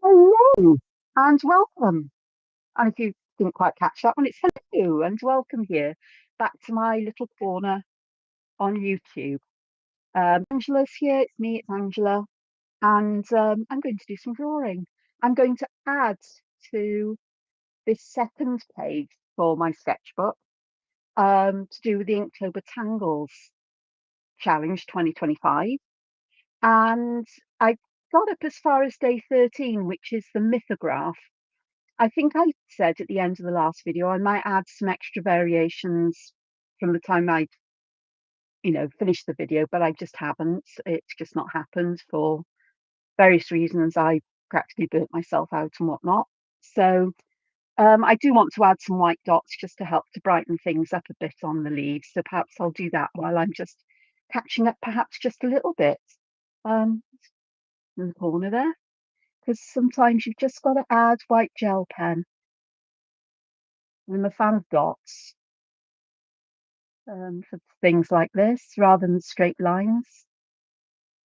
Hello and welcome. And if you didn't quite catch that one, it's hello and welcome here back to my little corner on YouTube. Angela's here, it's me, it's Angela, and I'm going to do some drawing. I'm going to add to this second page for my sketchbook to do with the Inktober Tangles Challenge 2025. And I got up as far as day 13, which is the mythograph. I think I said at the end of the last video, I might add some extra variations from the time I, finished the video, but I just haven't. It's just not happened for various reasons. I practically burnt myself out and whatnot. So I do want to add some white dots just to help to brighten things up a bit on the leaves. So perhaps I'll do that while I'm just catching up, perhaps just a little bit um, in the corner there, because sometimes you've just got to add white gel pen. I'm a fan of dots for things like this rather than straight lines.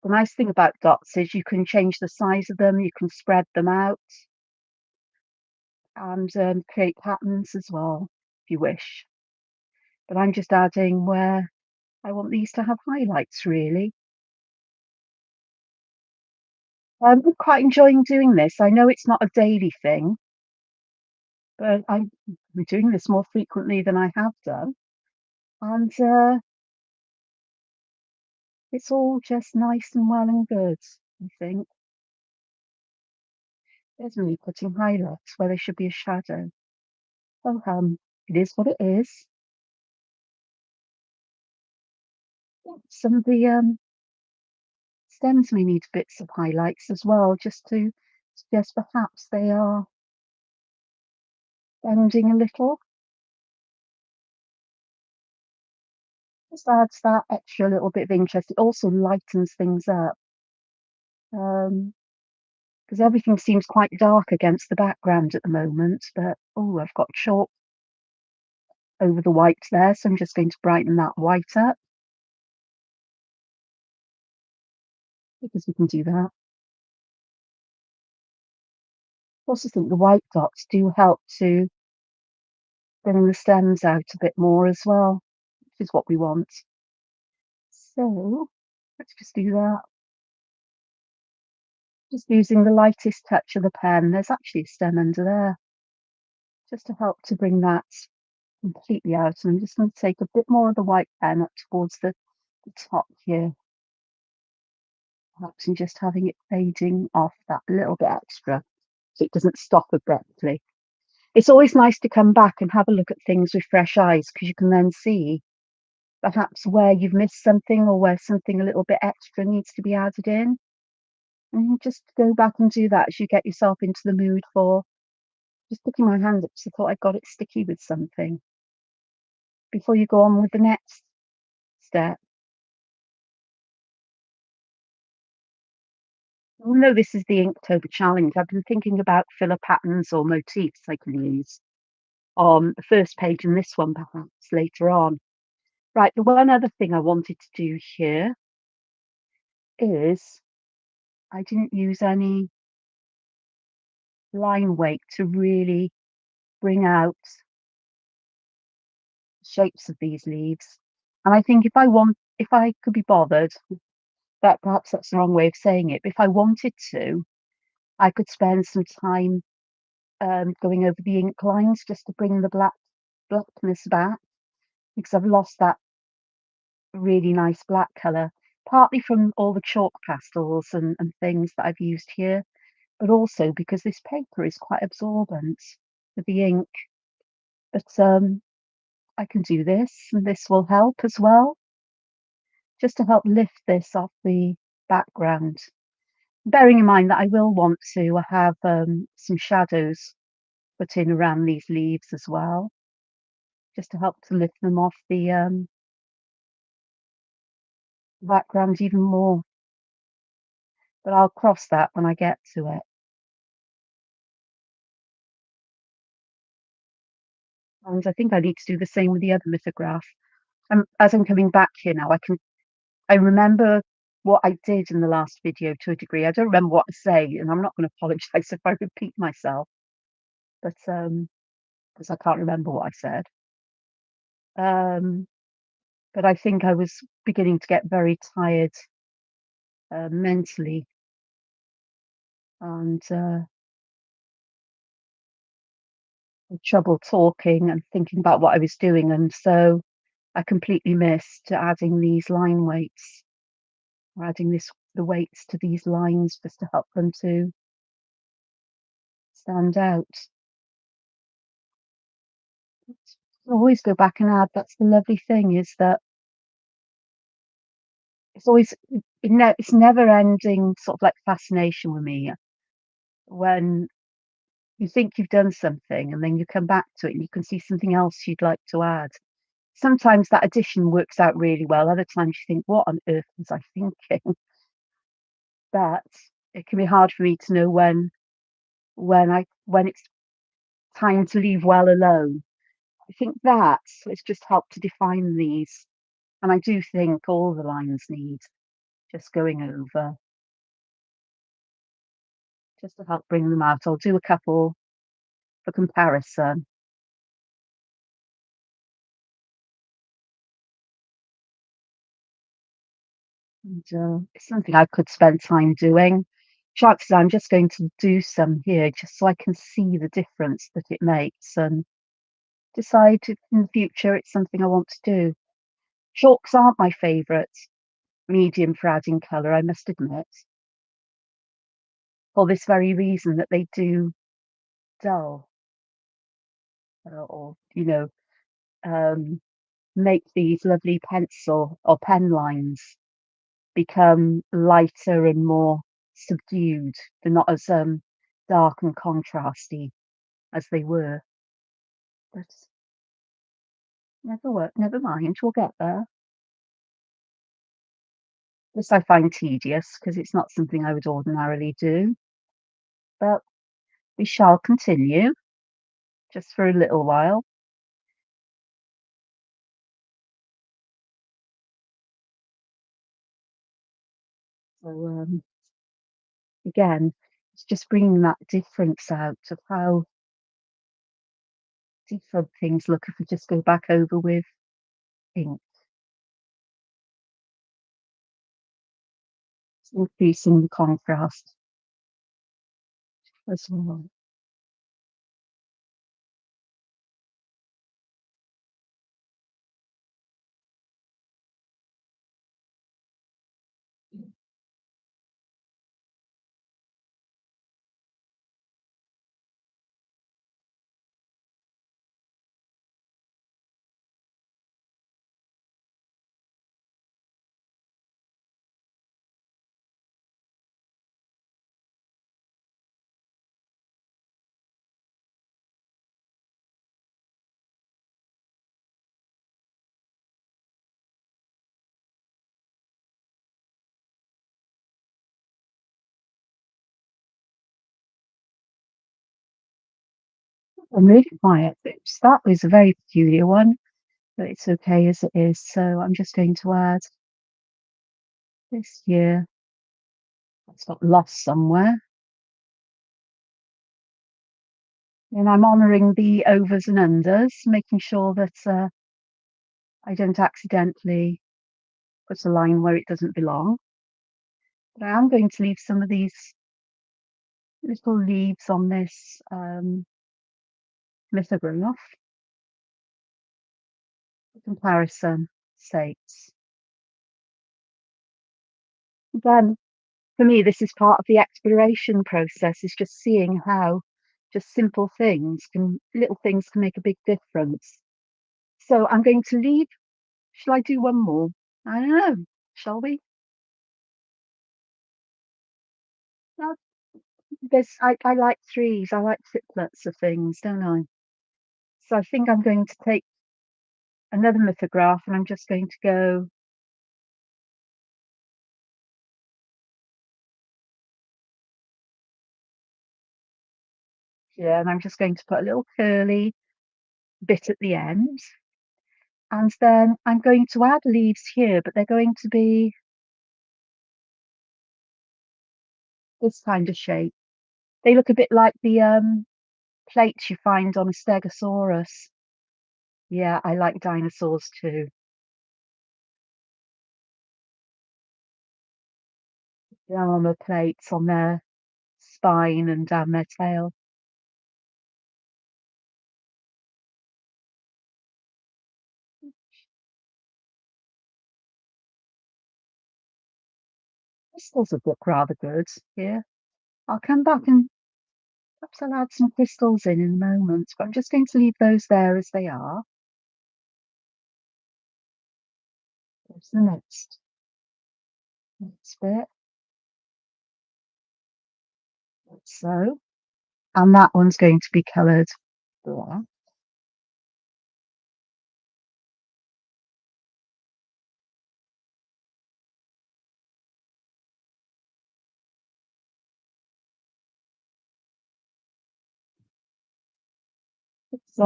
The nice thing about dots is you can change the size of them, you can spread them out and create patterns as well if you wish. But I'm just adding where I want these to have highlights really. I'm quite enjoying doing this. I know it's not a daily thing, but I'm doing this more frequently than I have done. And it's all just nice and well and good, I think. There's me putting highlights where there should be a shadow. Oh, it is what it is. Some of the stems may need bits of highlights as well, just to suggest perhaps they are bending a little. Just adds that extra little bit of interest. It also lightens things up because everything seems quite dark against the background at the moment. But oh, I've got chalk over the white there, so I'm just going to brighten that white up because we can do that. I also think the white dots do help to bring the stems out a bit more as well, which is what we want. So let's just do that. Just using the lightest touch of the pen. There's actually a stem under there, just to help to bring that completely out. And I'm just going to take a bit more of the white pen up towards the top here. Perhaps and just having it fading off that little bit extra so it doesn't stop abruptly. It's always nice to come back and have a look at things with fresh eyes because you can then see perhaps where you've missed something or where something a little bit extra needs to be added in. And just go back and do that as you get yourself into the mood for just sticking my hand up because I thought I got it sticky with something before you go on with the next step. Even though this is the Inktober challenge, I've been thinking about filler patterns or motifs I can use on the first page and this one perhaps later on. Right, the one other thing I wanted to do here is I didn't use any line weight to really bring out the shapes of these leaves. And I think if I could be bothered, that perhaps that's the wrong way of saying it, but if I wanted to, I could spend some time going over the ink lines just to bring the blackness back because I've lost that really nice black colour, partly from all the chalk pastels and things that I've used here, but also because this paper is quite absorbent with the ink. But I can do this, and this will help as well, just to help lift this off the background. Bearing in mind that I will want to have some shadows put in around these leaves as well, just to help to lift them off the background even more. But I'll cross that when I get to it. And I think I need to do the same with the other lithograph. As I'm coming back here now, I remember what I did in the last video to a degree. I don't remember what I say, and I'm not going to apologise if I repeat myself, but because I can't remember what I said. Um, but I think I was beginning to get very tired mentally and had trouble talking and thinking about what I was doing, and so I completely missed adding these line weights, or adding the weights to these lines just to help them to stand out. Always go back and add. That's the lovely thing, is that it's always it's never ending sort of like fascination with me when you think you've done something and then you come back to it and you can see something else you'd like to add. Sometimes that addition works out really well. Other times you think, what on earth was I thinking? But it can be hard for me to know when it's time to leave well alone. I think that it's just helped to define these. And I do think all the lines need just going over, just to help bring them out. I'll do a couple for comparison. And it's something I could spend time doing. Chances are I'm just going to do some here just so I can see the difference that it makes and decide if in the future it's something I want to do. Chalks aren't my favourite medium for adding colour, I must admit, for this very reason that they do dull or, um, make these lovely pencil or pen lines become lighter and more subdued. They're not as dark and contrasty as they were. But never mind, we'll get there. This I find tedious because it's not something I would ordinarily do, but we shall continue just for a little while. So again, it's just bringing that difference out of how different things look if we just go back over with ink. It's increasing the contrast as well. I'm really quiet. That was a very peculiar one, but it's okay as it is. So I'm just going to add this here. It's got lost somewhere. And I'm honouring the overs and unders, making sure that I don't accidentally put a line where it doesn't belong. But I am going to leave some of these little leaves on this lithograph for comparison sakes. Again, for me, this is part of the exploration process, is just seeing how just little things can make a big difference. So I'm going to leave. Shall I do one more? I don't know. Shall we? No, I like threes. I like triplets of things, don't I? So I think I'm going to take another lithograph and I'm just going to go, yeah, and I'm just going to put a little curly bit at the end. And then I'm going to add leaves here, but they're going to be this kind of shape. They look a bit like the plates you find on a stegosaurus. Yeah, I like dinosaurs too. The armor plates on their spine and down their tail. Crystals would look rather good here. I'll come back and perhaps I'll add some crystals in a moment, but I'm just going to leave those there as they are. There's the next bit, like so. And that one's going to be coloured black. It's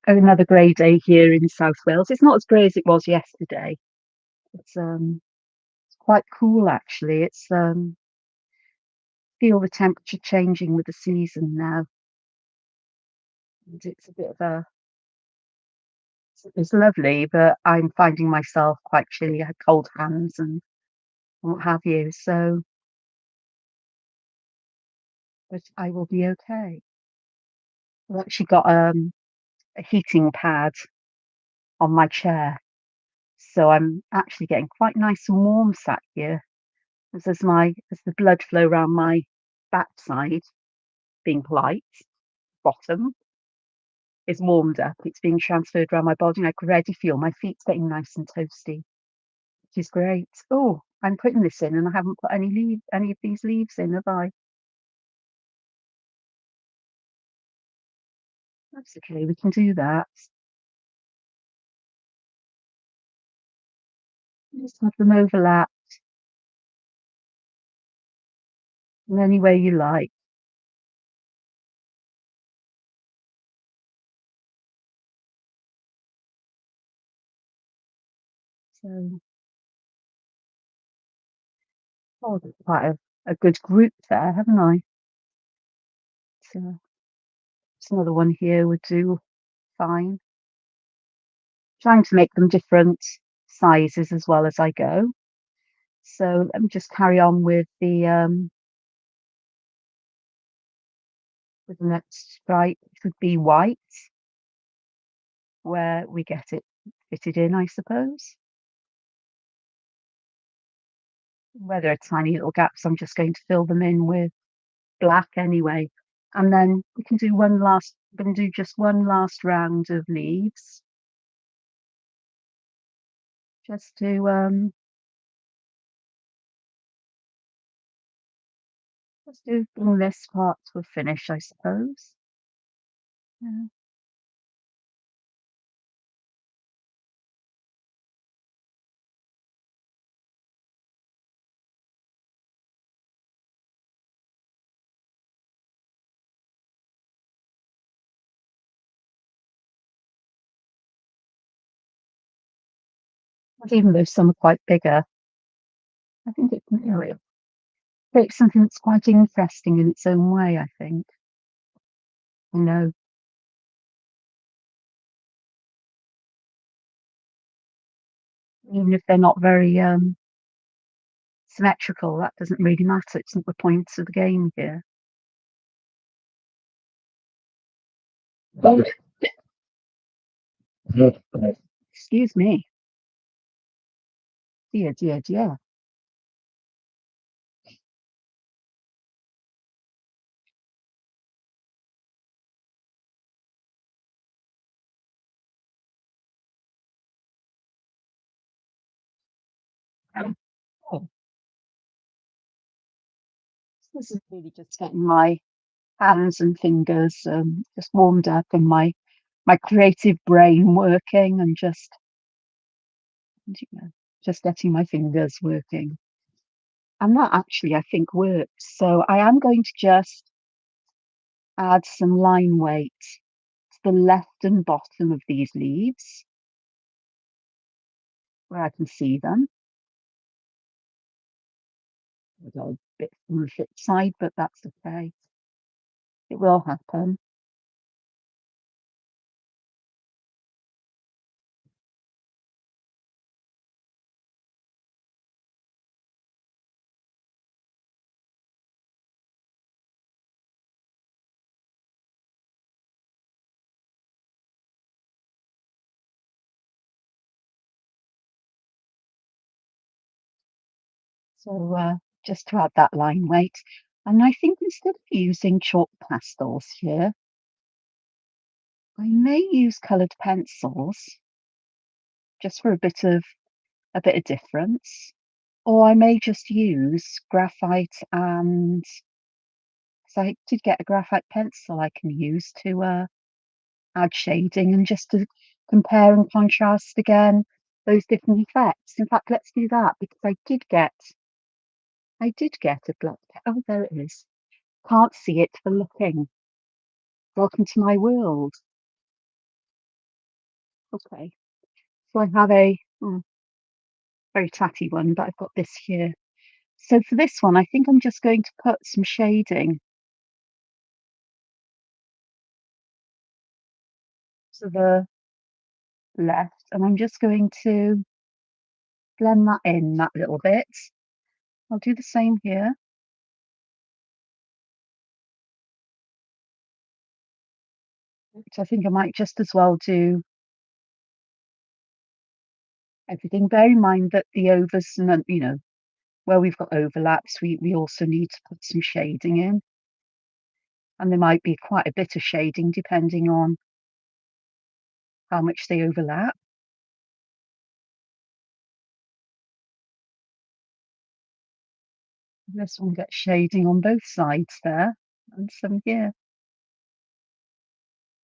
another grey day here in South Wales. It's not as grey as it was yesterday. It's quite cool actually. It's feel the temperature changing with the season now. And it's a bit of a it's lovely, but I'm finding myself quite chilly. I had cold hands and what have you. So, but I will be okay. I've actually got a heating pad on my chair, so I'm actually getting quite nice and warm sat here. As the blood flow around my backside, being polite, bottom is warmed up. It's being transferred around my body, and I can already feel my feet getting nice and toasty, which is great. Oh, I'm putting this in, and I haven't put any of these leaves in, have I? That's okay. We can do that. Just have them overlap in any way you like. So, oh, that's quite a good group there, haven't I? So, it's another one here would do fine. Trying to make them different sizes as well as I go. So let me just carry on with the next stripe, which would be white, where we get it fitted in, I suppose. Where there are tiny little gaps, I'm just going to fill them in with black anyway. And then we can do we're going to do just one last round of leaves, just to just to bring this part to a finish, I suppose. Yeah. But even though some are quite bigger, I think it can create something that's quite interesting in its own way, I think. You know, even if they're not very symmetrical, that doesn't really matter. It's not the point of the game here. Oh, excuse me. Dear, dear, dear. Oh, this is really just getting my hands and fingers just warmed up and my creative brain working and you know, just getting my fingers working. And that actually, I think, works. So I am going to just add some line weight to the left and bottom of these leaves where I can see them. I got a bit on the thick side, but that's okay. It will happen. So just to add that line weight, and I think instead of using chalk pastels here, I may use coloured pencils just for a bit of difference, or I may just use graphite and so I did get a graphite pencil I can use to add shading and just to compare and contrast again those different effects. In fact, let's do that because I did get a black oh there it is. Can't see it for looking. Welcome to my world. Okay. So I have a very tatty one, but I've got this here. So for this one, I think I'm just going to put some shading to the left, and I'm just going to blend that in that little bit. I'll do the same here. So I think I might just as well do everything. Bear in mind that the overs and where we've got overlaps, we also need to put some shading in, and there might be quite a bit of shading depending on how much they overlap. This one gets shading on both sides there, and some here.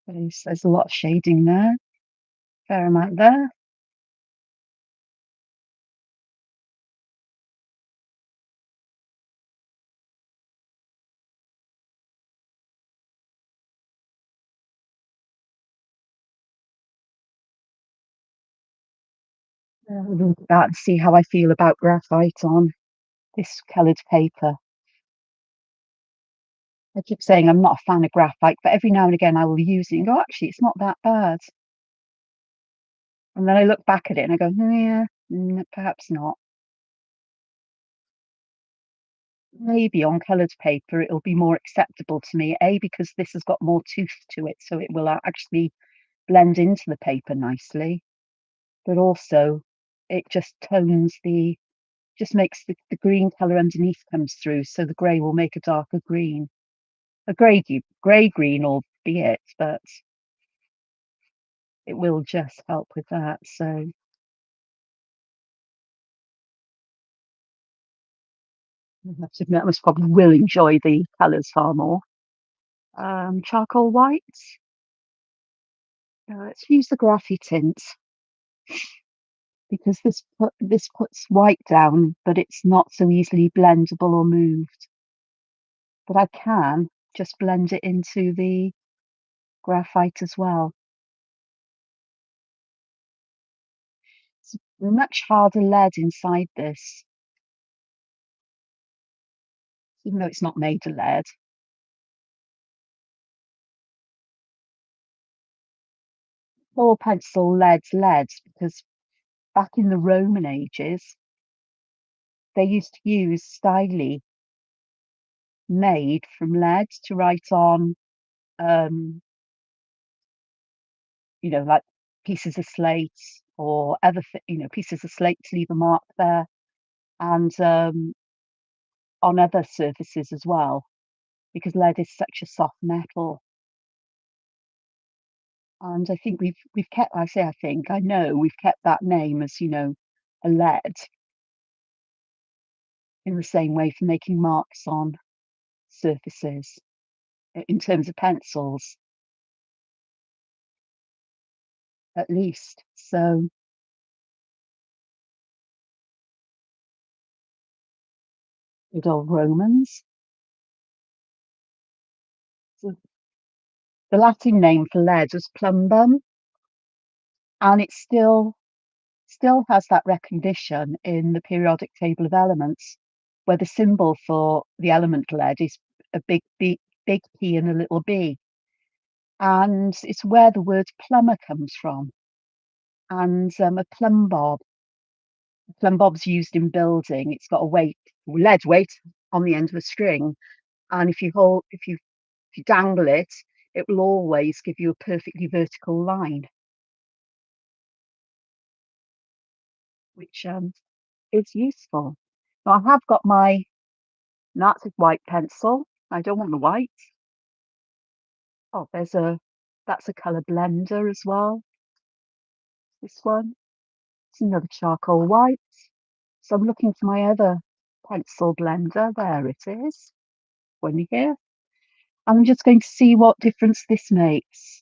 There's a lot of shading there, fair amount there. We'll look at that and see how I feel about graphite on this coloured paper. I keep saying I'm not a fan of graphite, but every now and again I will use it and go, actually, it's not that bad. And then I look back at it and I go, yeah, perhaps not. Maybe on coloured paper it'll be more acceptable to me, A, because this has got more tooth to it, so it will actually blend into the paper nicely, but also it just makes the green colour underneath comes through, so the grey will make a darker green. A grey green, albeit, but it will just help with that. So I have to admit, I most probably will enjoy the colours far more. Charcoal whites. Let's use the graphy tint because this puts white down, but it's not so easily blendable or moved. But I can just blend it into the graphite as well. It's a much harder lead inside this, even though it's not made of lead. Or pencil lead because back in the Roman ages, they used to use style made from lead to write on, um, like pieces of slate or pieces of slate to leave a mark there, and on other surfaces as well, because lead is such a soft metal. And I think we've kept, I say I think, I know we've kept that name as, a lead in the same way for making marks on surfaces in terms of pencils, at least. So good old Romans. So the Latin name for lead was plumbum, and it still has that recognition in the periodic table of elements. where the symbol for the element lead is a big P and a little B. And it's where the word plumber comes from. And a plumb bob's used in building. It's got a lead weight on the end of a string. And if you dangle it, it will always give you a perfectly vertical line, which is useful. Now I have got my that's a white pencil. I don't want the white. Oh, that's a colour blender as well. This one. It's another charcoal white. So I'm looking for my other pencil blender. There it is. When you here. I'm just going to see what difference this makes.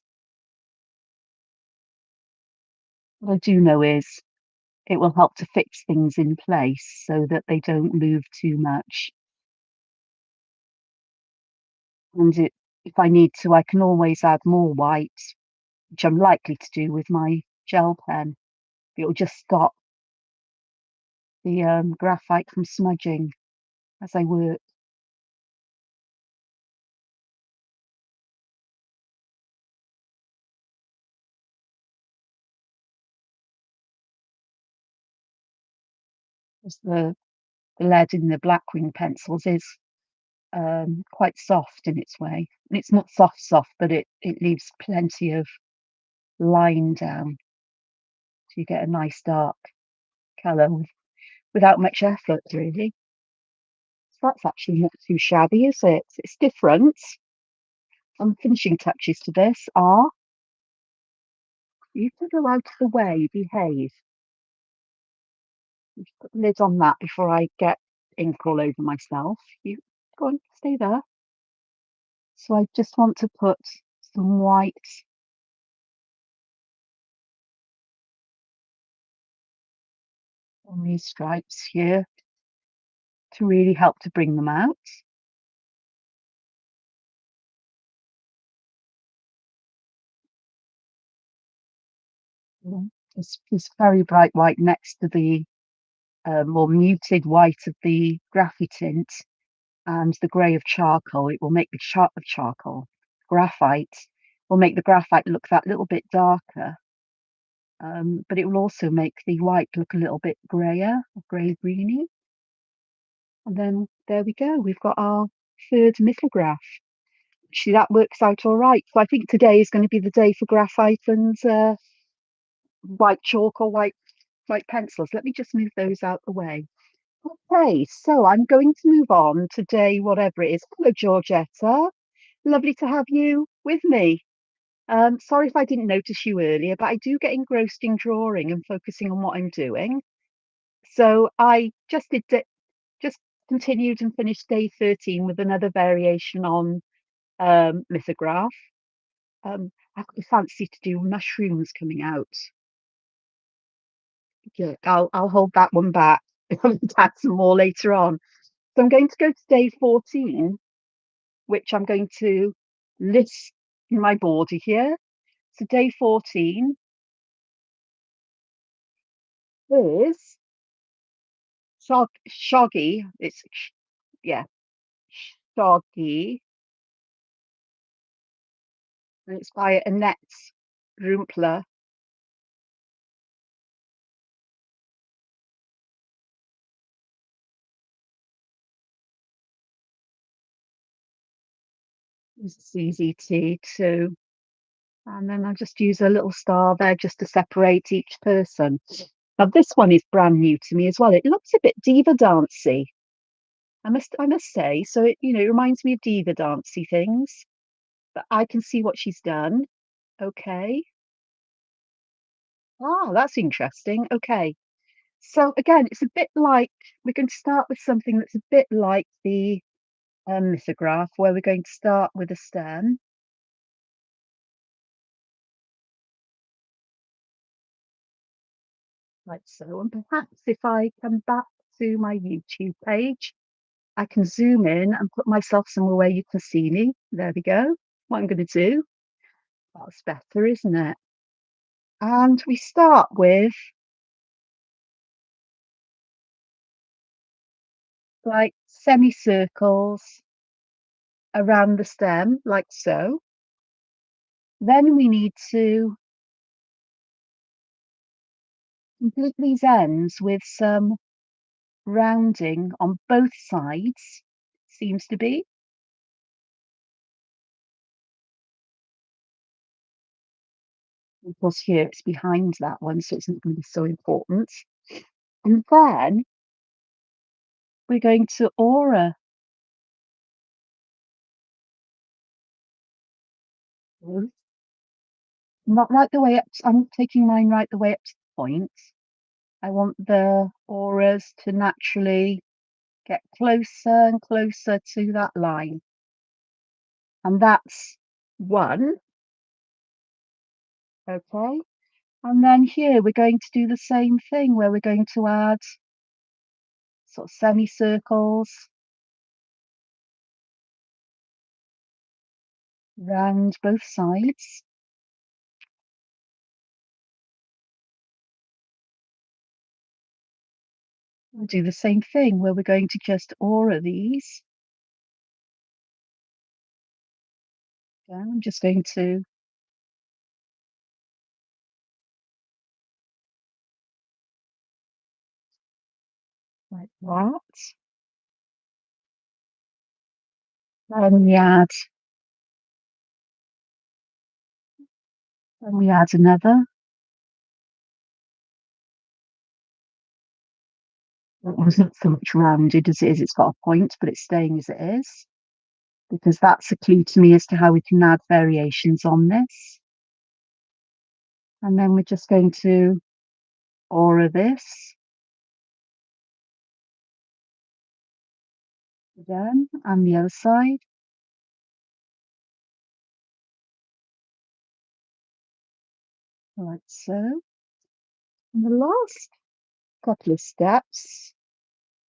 What I do know is it will help to fix things in place so that they don't move too much. And if I need to, I can always add more white, which I'm likely to do with my gel pen. It'll just stop the graphite from smudging as I work. As the lead in the Blackwing pencils is quite soft in its way. And it's not soft, but it leaves plenty of line down. So you get a nice dark colour without much effort, really. So that's actually not too shabby, is it? It's different. And finishing touches to this are you can go out of the way, behave. Just put the lid on that before I get ink all over myself. You go on, stay there. So I just want to put some white on these stripes here to really help to bring them out. This very bright white next to the more muted white of the graphy tint and the grey of charcoal. It will make the charcoal graphite will make the graphite look that little bit darker, but it will also make the white look a little bit grayer, grey greeny. And then there we go. We've got our third mythograph. Actually, that works out all right. So I think today is going to be the day for graphite and white chalk or white pencils. Let me just move those out the way. Okay, so I'm going to move on to day whatever it is. Hello, Georgetta. Lovely to have you with me. Sorry if I didn't notice you earlier, but I do get engrossed in drawing and focusing on what I'm doing. So I just continued and finished day 13 with another variation on lithograph. I fancy to do mushrooms coming out. Yeah, I'll hold that one back. I'll add some more later on. So I'm going to go to day 14, which I'm going to list in my border here. So day 14 is Shoggy. Yeah, Shoggy. And it's by Annette Rumpler. It's easy too. And then I'll just use a little star there just to separate each person. Now this one is brand new to me as well. It looks a bit diva dancey. I must say. So it reminds me of diva dancey things. But I can see what she's done. Okay. Ah, that's interesting. Okay. So again, it's a bit like we're going to start with something that's a bit like the lithograph, where we're going to start with a stem, like so. And perhaps if I come back to my YouTube page, I can zoom in and put myself somewhere where you can see me. There we go. What I'm going to do. That's better, isn't it? And we start with like semicircles around the stem, like so. Then we need to complete these ends with some rounding on both sides, seems to be. Of course, here it's behind that one, so it's not going to be so important. And then we're going to aura. Not right the way up. I'm taking mine right the way up to the point. I want the auras to naturally get closer and closer to that line. And that's one. Okay. And then here we're going to do the same thing where we're going to add sort of semicircles around both sides. We'll do the same thing where we're going to just aura these. Again, I'm just going to like that. Then we add another. It wasn't so much rounded as it is. It's got a point, but it's staying as it is because that's a clue to me as to how we can add variations on this. And then we're just going to aura this again and the other side. Like so. And the last couple of steps,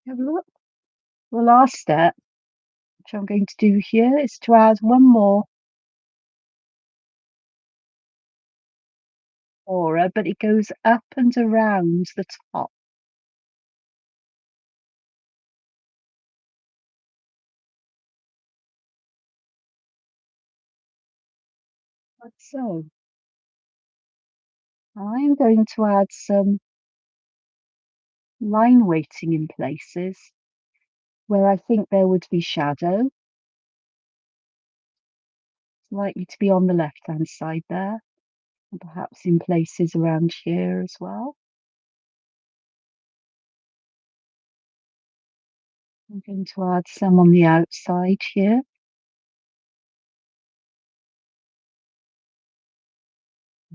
have a look. The last step, which I'm going to do here, is to add one more aura, but it goes up and around the top. Like so. I'm going to add some line weighting in places where I think there would be shadow. It's likely to be on the left-hand side there, and perhaps in places around here as well. I'm going to add some on the outside here.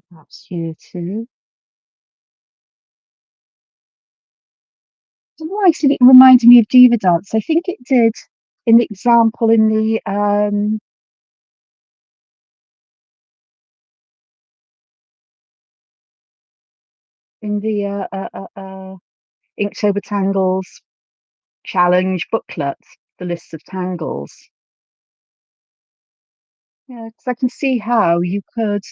Perhaps here too. I don't know why it reminded me of Diva Dance. I think it did in the example in the Inktober Tangles challenge booklet, the list of tangles. Yeah, because I can see how you could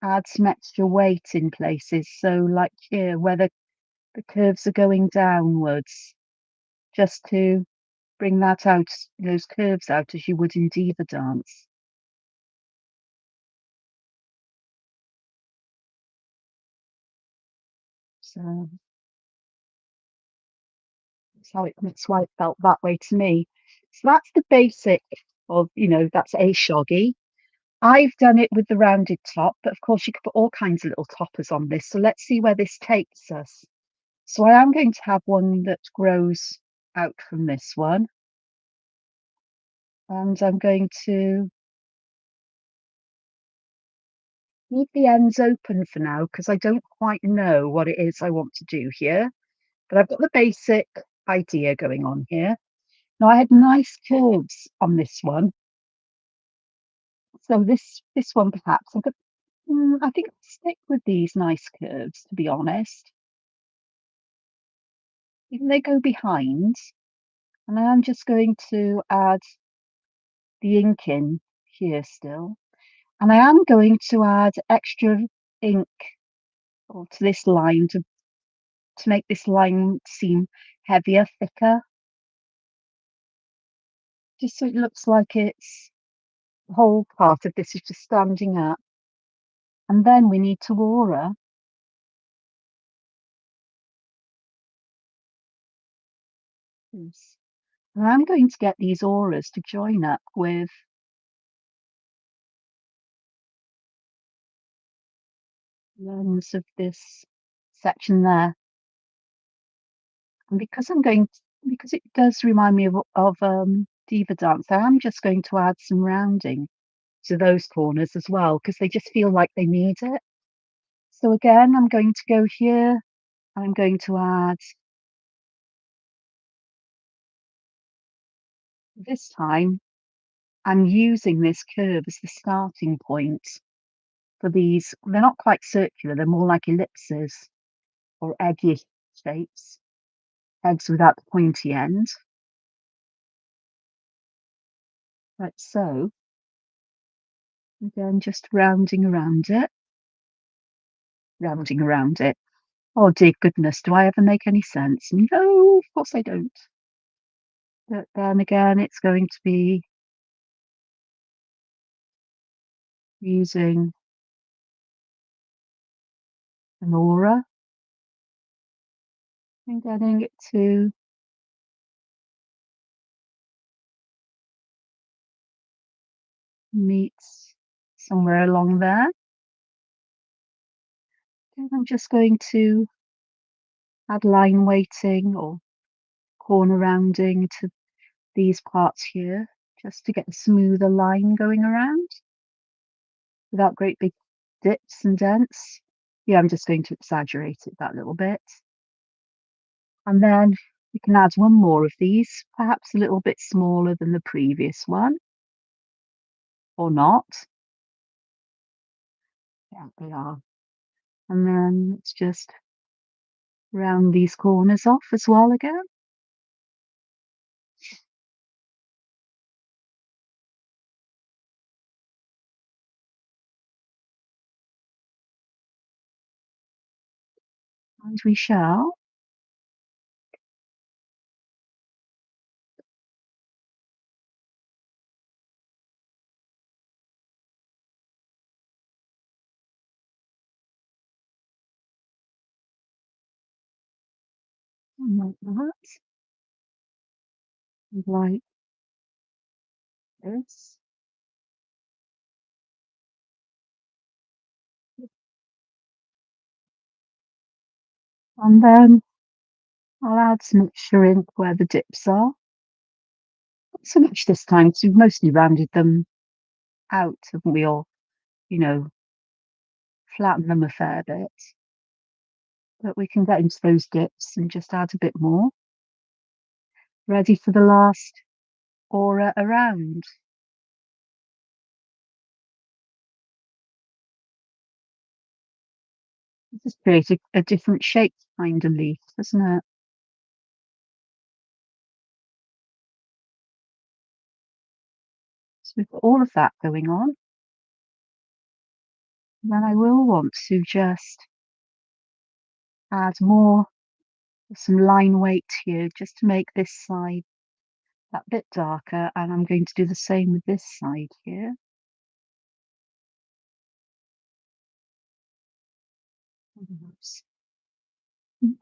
add some extra weight in places. So like here, where the curves are going downwards, just to bring that out, those curves out as you would in Diva Dance. So that's why it felt that way to me. So that's the basic of, that's a shoggy. I've done it with the rounded top, but of course you could put all kinds of little toppers on this. So let's see where this takes us. So I am going to have one that grows out from this one. And I'm going to leave the ends open for now because I don't quite know what it is I want to do here. But I've got the basic idea going on here. Now I had nice curves on this one. So this one perhaps I think I'll stick with these nice curves, to be honest. Even they go behind, and I am just going to add the ink in here still. And I am going to add extra ink to this line to make this line seem heavier, thicker. just so it looks like it's the whole part of this is just standing up. And then we need to aura. This. And I'm going to get these auras to join up with the ends of this section there. And because it does remind me of Diva Dance, I am just going to add some rounding to those corners as well, because they just feel like they need it. So again, I'm going to go here, and I'm going to add, this time, I'm using this curve as the starting point for these. They're not quite circular, they're more like ellipses or eggy shapes, eggs without the pointy end, like so. Again, just rounding around it. Oh dear goodness, do I ever make any sense? No, of course I don't. But then again, it's going to be using an aura and getting it to meet somewhere along there. And I'm just going to add line weighting or corner rounding to these parts here, just to get a smoother line going around without great big dips and dents. Yeah, I'm just going to exaggerate it that little bit. And then we can add one more of these, perhaps a little bit smaller than the previous one, or not. Yeah, they are. And then let's just round these corners off as well again. And we shall like that, and like this. And then I'll add some extra ink where the dips are. Not so much this time, because we've mostly rounded them out, haven't we? Or, you know, flattened them a fair bit. But we can get into those dips and just add a bit more. Ready for the last aura around. This has created a different shape kind of leaf, doesn't it? So we've got all of that going on. Then I will want to just add some line weight here, just to make this side that bit darker, and I'm going to do the same with this side here.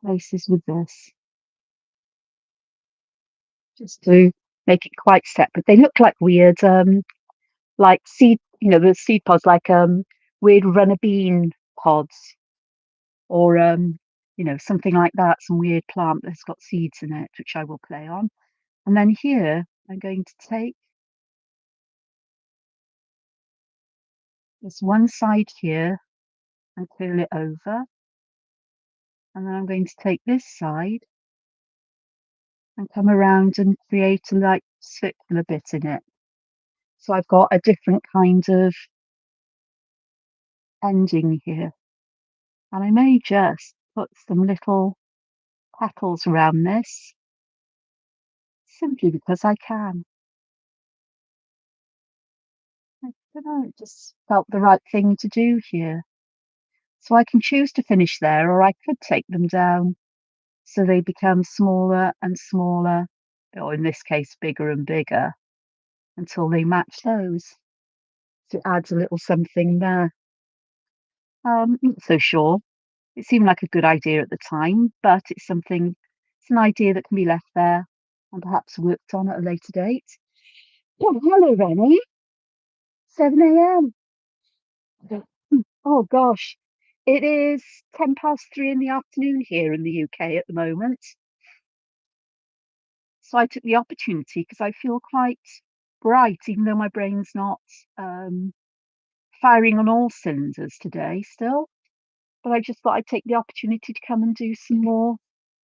Places with this, just to make it quite separate. They look like weird, like seed, the seed pods, like weird runner bean pods, or something like that. Some weird plant that's got seeds in it, which I will play on. And then here, I'm going to take this one side here and curl it over. And then I'm going to take this side and come around and create a like circular bit in it. So I've got a different kind of ending here. And I may just put some little petals around this, simply because I can. I don't know, it just felt the right thing to do here. So I can choose to finish there, or I could take them down so they become smaller and smaller, or in this case, bigger and bigger. until they match those. So it adds a little something there. Not so sure. It seemed like a good idea at the time, but it's an idea that can be left there and perhaps worked on at a later date. Oh, hello, Rennie. 7 a.m. Oh gosh, it is 3:10 in the afternoon here in the UK at the moment. So I took the opportunity because I feel quite bright, even though my brain's not um, firing on all cylinders today still. But I just thought I'd take the opportunity to come and do some more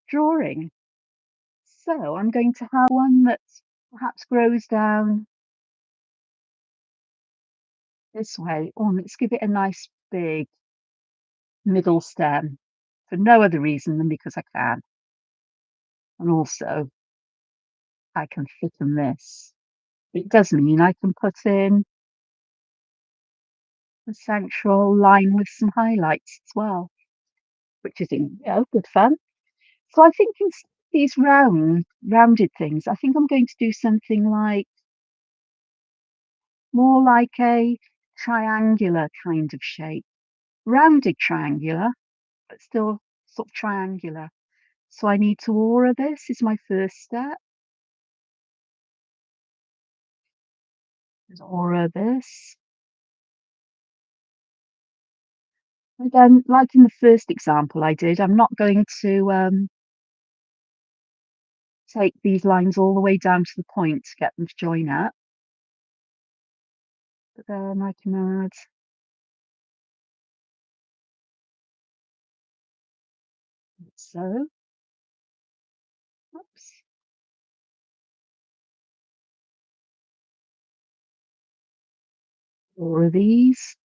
drawing. So I'm going to have one that perhaps grows down this way. Oh, let's give it a nice big middle stem for no other reason than because I can. And also I can fit in this. It does mean I can put in a central line with some highlights as well, which is good fun. So I think instead of these rounded things, I think I'm going to do something like more like a triangular kind of shape. Rounded triangular, but still sort of triangular. So I need to aura this is my first step. Just aura this. And then, like in the first example I did, I'm not going to take these lines all the way down to the point to get them to join up. But then I can add so. Oops. Aura these.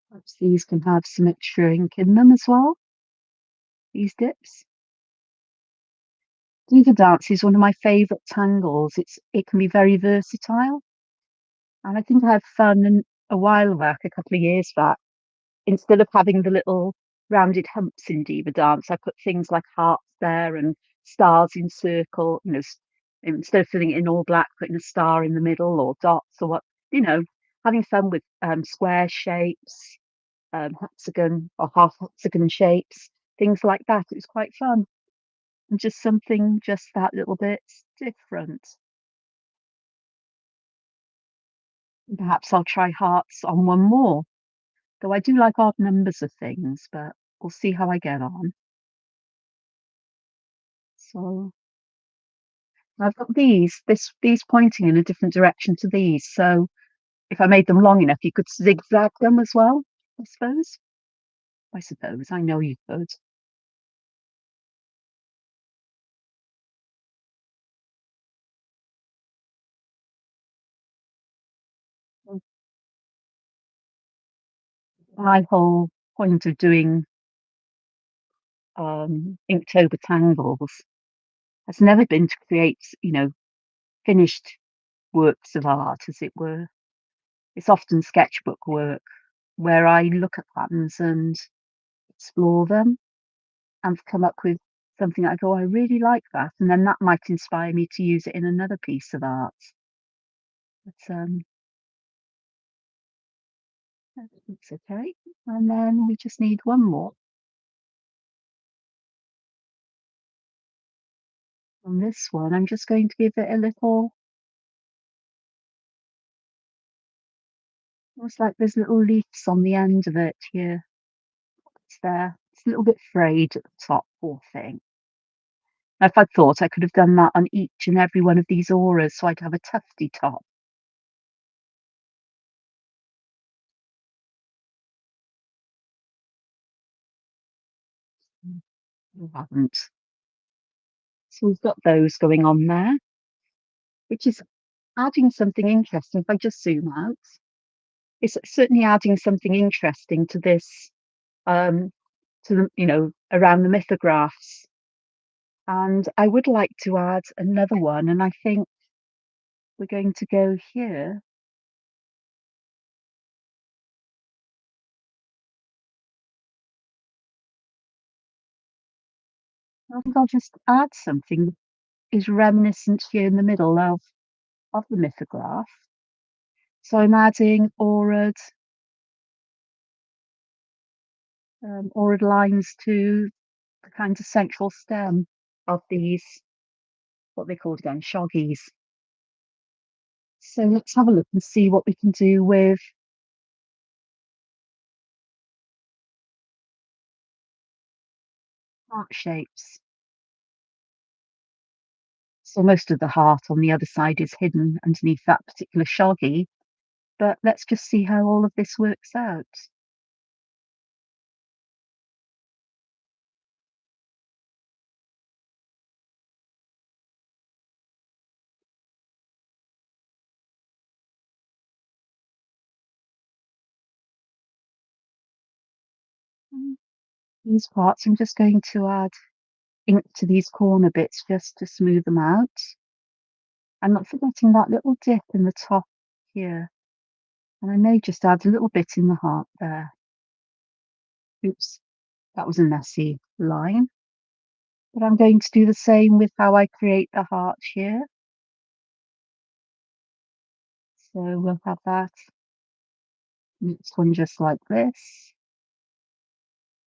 Perhaps these can have some extra ink in them as well. These dips. Diva Dance is one of my favourite tangles. It can be very versatile, and I think I had fun a while back, a couple of years back. Instead of having the little rounded humps in Diva Dance, I put things like hearts there and stars in circle. Instead of filling it in all black, putting a star in the middle or dots or what. You know, having fun with square shapes, hexagon or half hexagon shapes, things like that. It was quite fun. And just something just that little bit different. And perhaps I'll try hearts on one more, though I do like odd numbers of things, but we'll see how I get on. So I've got these pointing in a different direction to these. So if I made them long enough, you could zigzag them as well, I suppose. I suppose. I know you could. Mm. My whole point of doing Inktober Tangles has never been to create, finished works of art, as it were. It's often sketchbook work where I look at patterns and explore them and come up with something I go, "Oh, I really like that," and then that might inspire me to use it in another piece of art. But it's okay. And then we just need one more on this one. I'm just going to give it a little, almost like there's little leaves on the end of it here. It's there. It's a little bit frayed at the top, poor thing. Now, if I thought I could have done that on each and every one of these auras, so I'd have a tufty top. You haven't. So we've got those going on there, which is adding something interesting. If I just zoom out, it's certainly adding something interesting to this, um, to the, around the mythographs. And I would like to add another one, and I think we're going to go here. I think I'll just add something that is reminiscent here in the middle of the mythograph. So I'm adding aurad lines to the kind of central stem of these, what they called again, shoggies. So let's have a look and see what we can do with heart shapes. So most of the heart on the other side is hidden underneath that particular shoggy, but let's just see how all of this works out. Mm, These parts, I'm just going to add ink to these corner bits just to smooth them out. I'm not forgetting that little dip in the top here, and I may just add a little bit in the heart there. Oops, that was a messy line. But I'm going to do the same with how I create the heart here. So we'll have that next one just like this.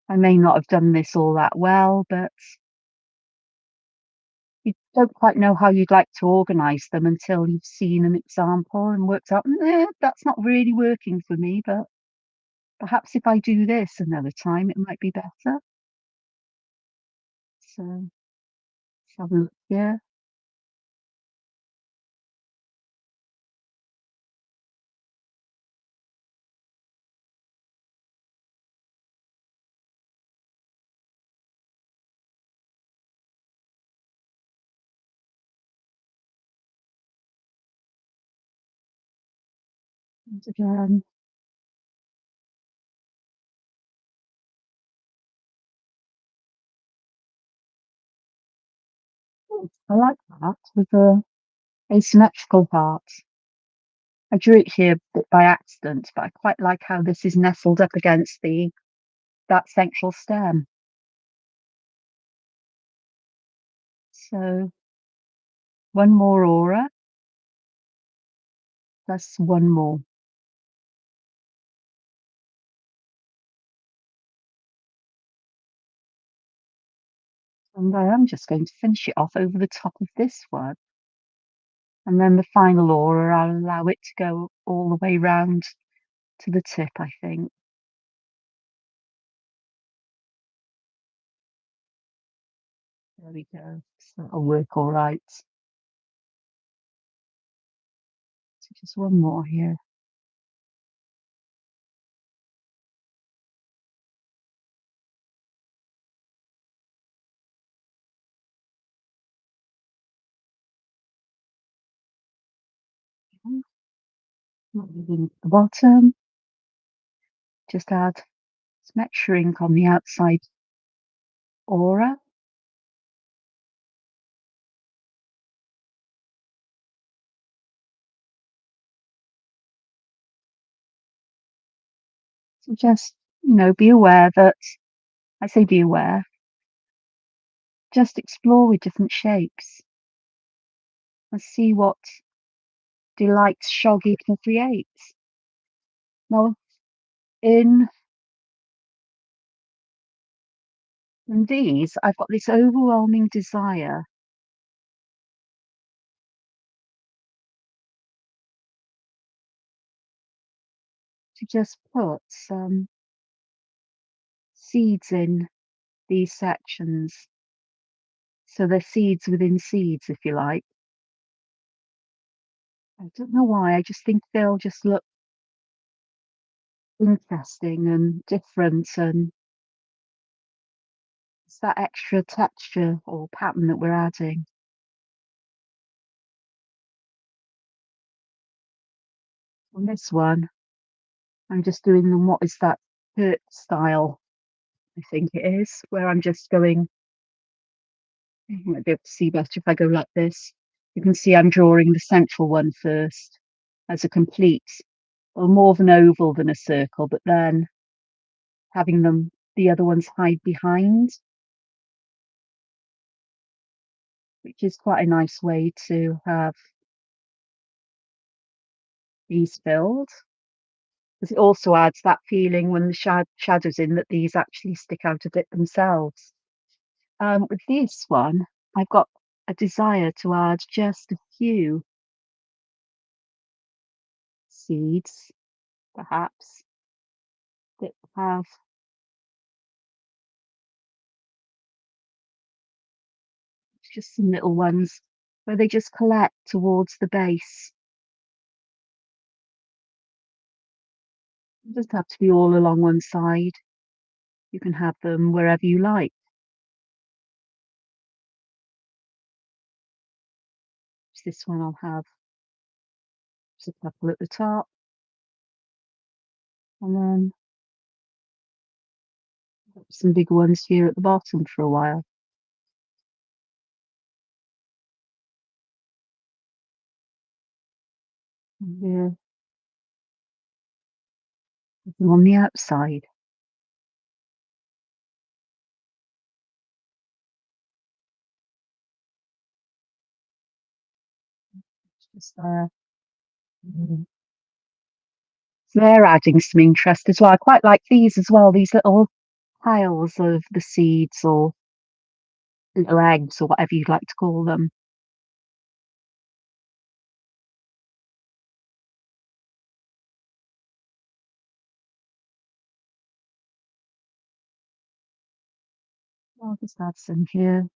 I may not have done this all that well, but you don't quite know how you'd like to organize them until you've seen an example and worked out, that's not really working for me, but perhaps if I do this another time, it might be better. So let's have a look here. And again, I like that with a asymmetrical heart. I drew it here a bit by accident, but I quite like how this is nestled up against the that central stem. So one more aura plus one more. And I am just going to finish it off over the top of this one. And then the final aura, I'll allow it to go all the way round to the tip, I think. There we go. So that'll work all right. So just one more here. Not leaving the bottom. Just add some extra ink on the outside aura. So just, be aware that, I say be aware, just explore with different shapes and see what delights Shoggy can create. Now, in, in these, I've got this overwhelming desire to just put some seeds in these sections. So they're seeds within seeds, if you like. I don't know why, I just think they'll just look interesting and different, and it's that extra texture or pattern that we're adding. On this one, I'm just doing them, what is that, Kurt style, I think it is, where I'm just going, you might be able to see better if I go like this. You can see I'm drawing the central one first as a complete, or more of an oval than a circle, but then having the other ones hide behind. which is quite a nice way to have these filled. Because it also adds that feeling when the shadow's in that these actually stick out a bit themselves. With this one, I've got a desire to add just a few seeds, perhaps, that have just some little ones where they just collect towards the base. It doesn't have to be all along one side. You can have them wherever you like. This one I'll have just a couple at the top, and then some bigger ones here at the bottom for a while. And here, nothing on the outside. It's just there. Mm. So they're adding some interest as well. I quite like these as well, these little piles of the seeds or little eggs or whatever you'd like to call them. I'll just add some here.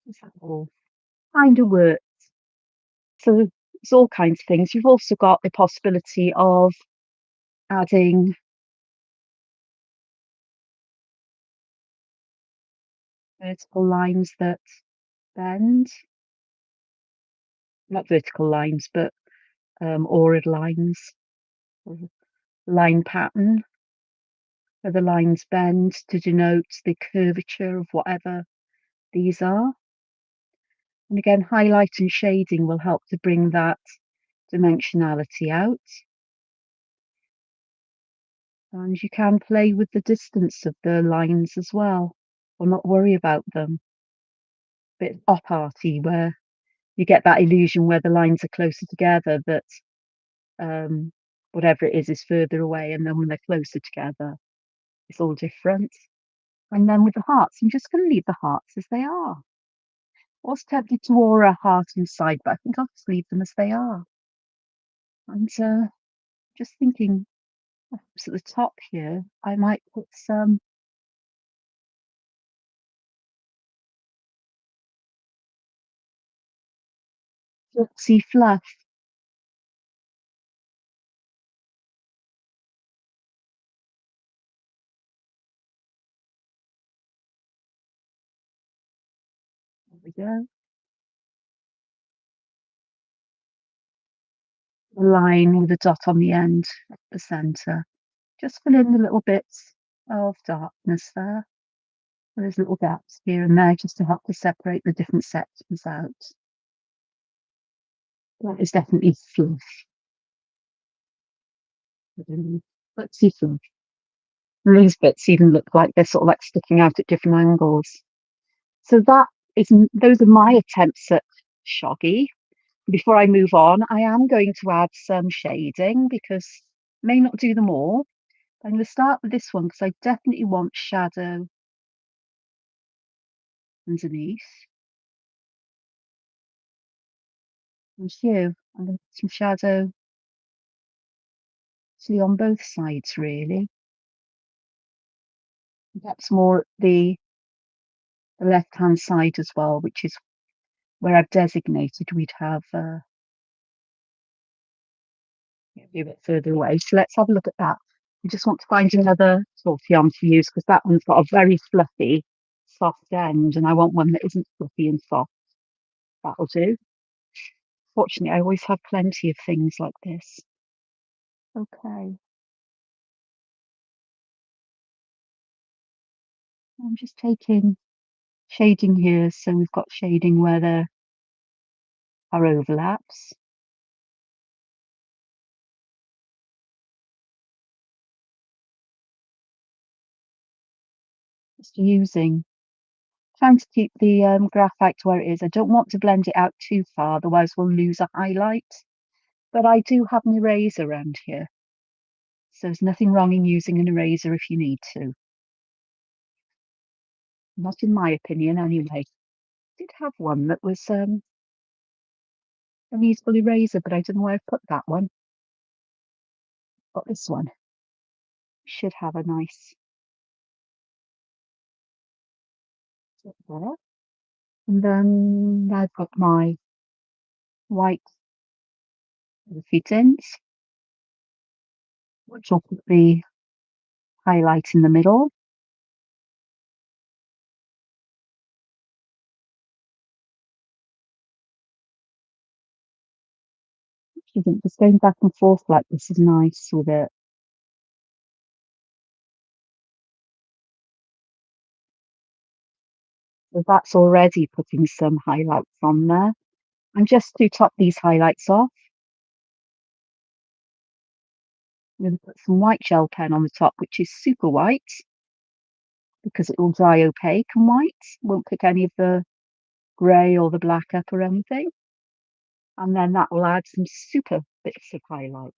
Just that all kind of work. So it's all kinds of things. You've also got the possibility of adding vertical lines that bend, not vertical lines, but aurad lines, or line pattern, where the lines bend to denote the curvature of whatever these are. And again, highlight and shading will help to bring that dimensionality out. And you can play with the distance of the lines as well, or not worry about them. Bit op arty where you get that illusion where the lines are closer together, that um, whatever it is further away, and then when they're closer together, it's all different. And then with the hearts, I'm just going to leave the hearts as they are. I was tempted to aura a heart inside, but I think I'll just leave them as they are. And just thinking, perhaps at the top here, I might put some fluffy fluff. There we go. A line with a dot on the end at the centre. Just fill in the little bits of darkness there. There's little gaps here and there just to help to separate the different sections out. That is definitely fluff. Let's see fluff. And these bits even look like they're sort of like sticking out at different angles. So that is, those are my attempts at shoggy. Before I move on, I am going to add some shading because I may not do them all. I'm going to start with this one because I definitely want shadow underneath. And here, I'm going to put some shadow actually on both sides, really. Perhaps more at the left-hand side as well, which is where I've designated we'd have be a bit further away. So let's have a look at that. I just want to find another sort yarn to use because that one's got a very fluffy, soft end, and I want one that isn't fluffy and soft. That'll do. Fortunately, I always have plenty of things like this. Okay. I'm just taking shading here, so we've got shading where our overlaps. Just trying to keep the graphite to where it is. I don't want to blend it out too far, otherwise we'll lose a highlight. But I do have an eraser around here, so there's nothing wrong in using an eraser if you need to. Not in my opinion, anyway. I did have one that was a usable eraser, but I don't know where I put that one. Got this one. Should have a nice tip there. And then I've got my white feet ends, which will put the highlight in the middle. I think just going back and forth like this is nice with it. So that's already putting some highlights on there. And just to top these highlights off, I'm going to put some white gel pen on the top, which is super white because it will dry opaque and white. Won't pick any of the grey or the black up or anything. And then that will add some super bits of highlights.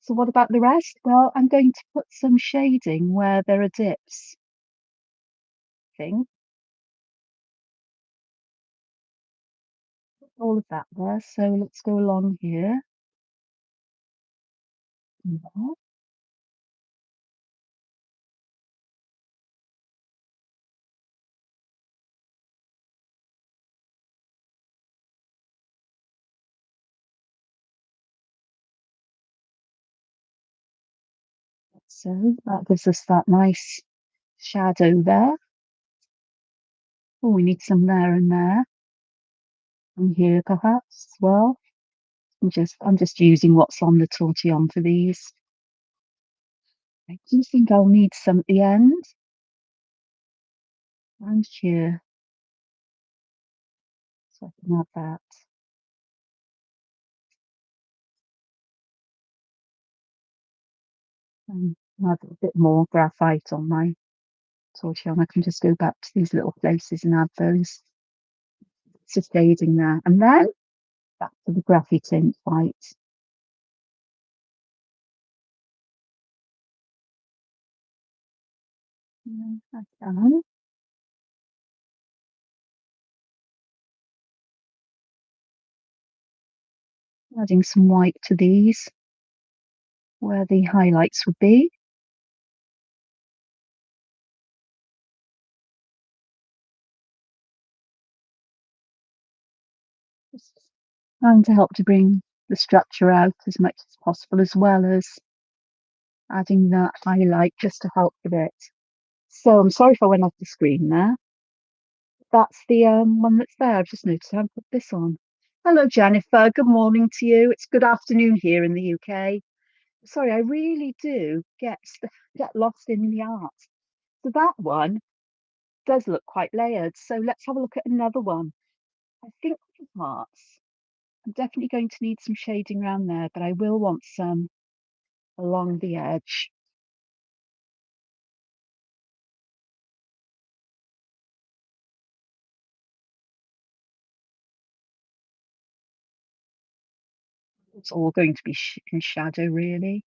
So what about the rest? Well, I'm going to put some shading where there are dips, I think. All of that there. So let's go along here. Yeah. So that gives us that nice shadow there. Oh, we need some there and there. And here perhaps as well. I'm just using what's on the tortillon for these. I do think I'll need some at the end. And here. So I can add that. And add a bit more graphite on my tortillon. I can just go back to these little places and add those. It's just shading there. And then back to the graphy tint white. Yeah, I can. Adding some white to these where the highlights would be. Just trying to help to bring the structure out as much as possible, as well as adding that highlight just to help with it. So I'm sorry if I went off the screen there. That's the one that's there. I've just noticed I haven't put this on. Hello, Jennifer. Good morning to you. It's good afternoon here in the UK. Sorry, I really do get lost in the art. So that one does look quite layered. So let's have a look at another one. I think for hearts, I'm definitely going to need some shading around there, but I will want some along the edge. It's all going to be in shadow, really.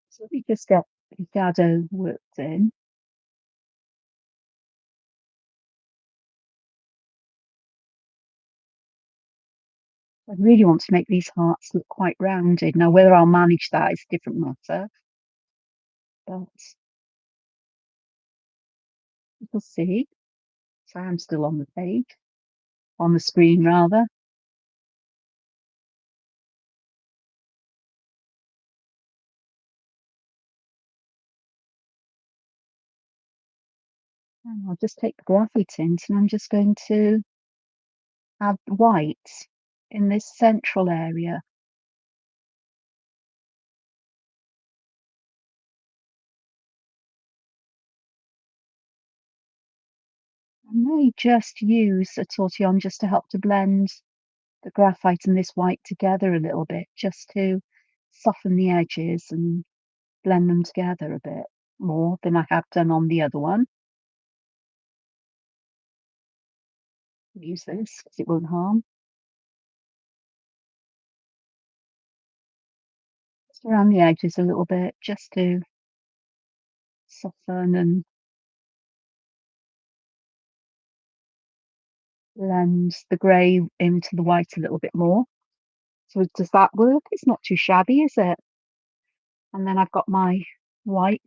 So let me just get the shadow worked in. I really want to make these hearts look quite rounded. Now, whether I'll manage that is a different matter, but we'll see. So I am still on the page, on the screen rather. And I'll just take the graphy tint and I'm just going to add white in this central area. may just use a tortillon just to help to blend the graphite and this white together a little bit, just to soften the edges and blend them together a bit more than I have done on the other one. Use this because it won't harm. Just around the edges a little bit, just to soften and blend the grey into the white a little bit more. So does that work? It's not too shabby, is it? And then I've got my white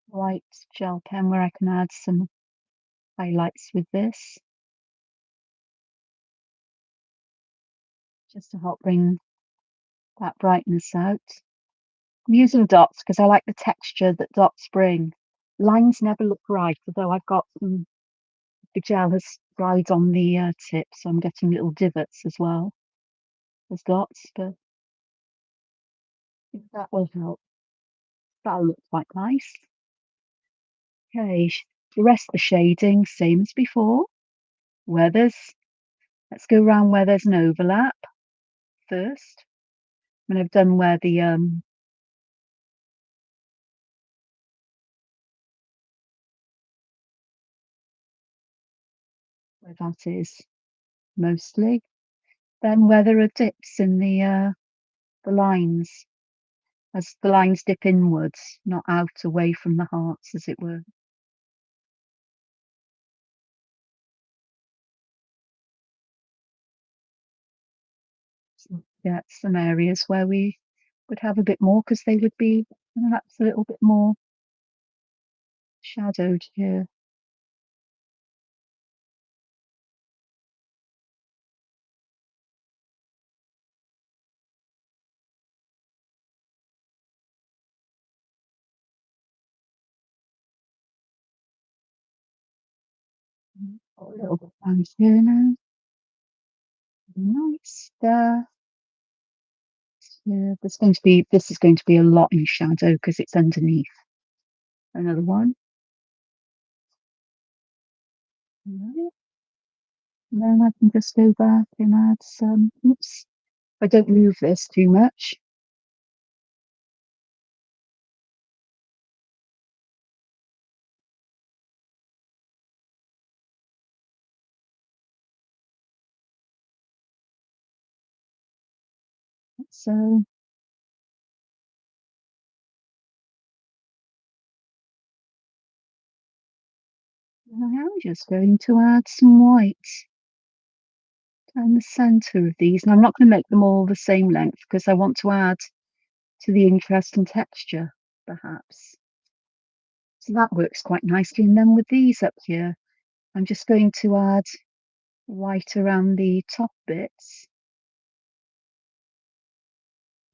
white gel pen where I can add some highlights with this, just to help bring that brightness out. I'm using dots because I like the texture that dots bring. Lines never look right, although I've got some, the gel has dried on the tip, so I'm getting little divots as well as dots, but I think that will help. That'll look quite nice. Okay, the rest of the shading, same as before. Where there's, let's go around where there's an overlap first. When I've done where the where that is mostly. Then where there are dips in the lines, as the lines dip inwards, not out away from the hearts, as it were. So yeah, some areas where we would have a bit more because they would be perhaps a little bit more shadowed here. Got a little bit down here now. Nice there. Yeah, this is going to be a lot in shadow because it's underneath. Another one. Right. And then I can just go back and add some, oops, I don't move this too much. So I am just going to add some white down the center of these. And I'm not going to make them all the same length because I want to add to the interest and texture, perhaps. So that works quite nicely. And then with these up here, I'm just going to add white around the top bits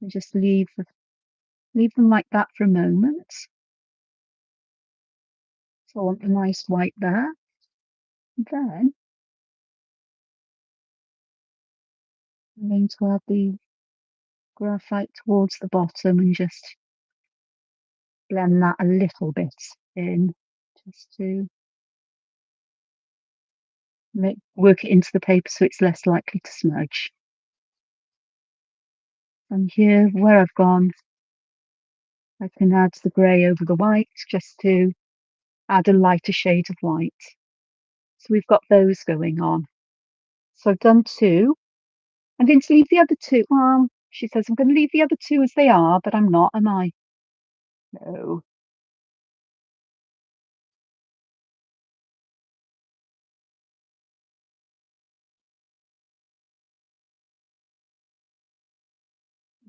and just leave them like that for a moment. So I want a nice white there. Then I'm going to add the graphite towards the bottom and just blend that a little bit in, just to work it into the paper so it's less likely to smudge. And here, where I've gone, I can add the grey over the white just to add a lighter shade of white. So we've got those going on. So I've done two. I'm going to leave the other two. Well, she says I'm going to leave the other two as they are, but I'm not, am I? No.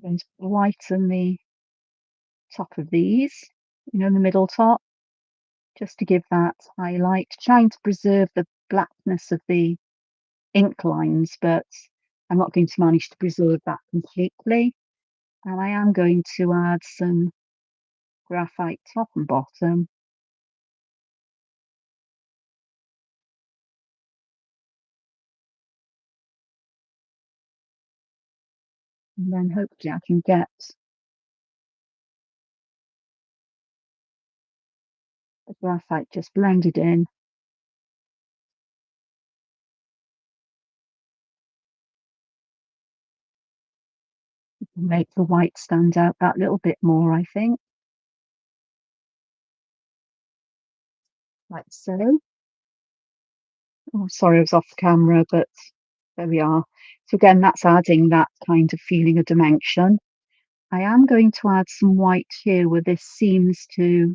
I'm going to whiten the top of these, the middle top, just to give that highlight, trying to preserve the blackness of the ink lines, but I'm not going to manage to preserve that completely. And I am going to add some graphite top and bottom. And then hopefully I can get The graphite just blended in. Make the white stand out that little bit more, I think, like so. Oh, sorry, I was off the camera, but there we are. So again, that's adding that kind of feeling of dimension. I am going to add some white here where this seems to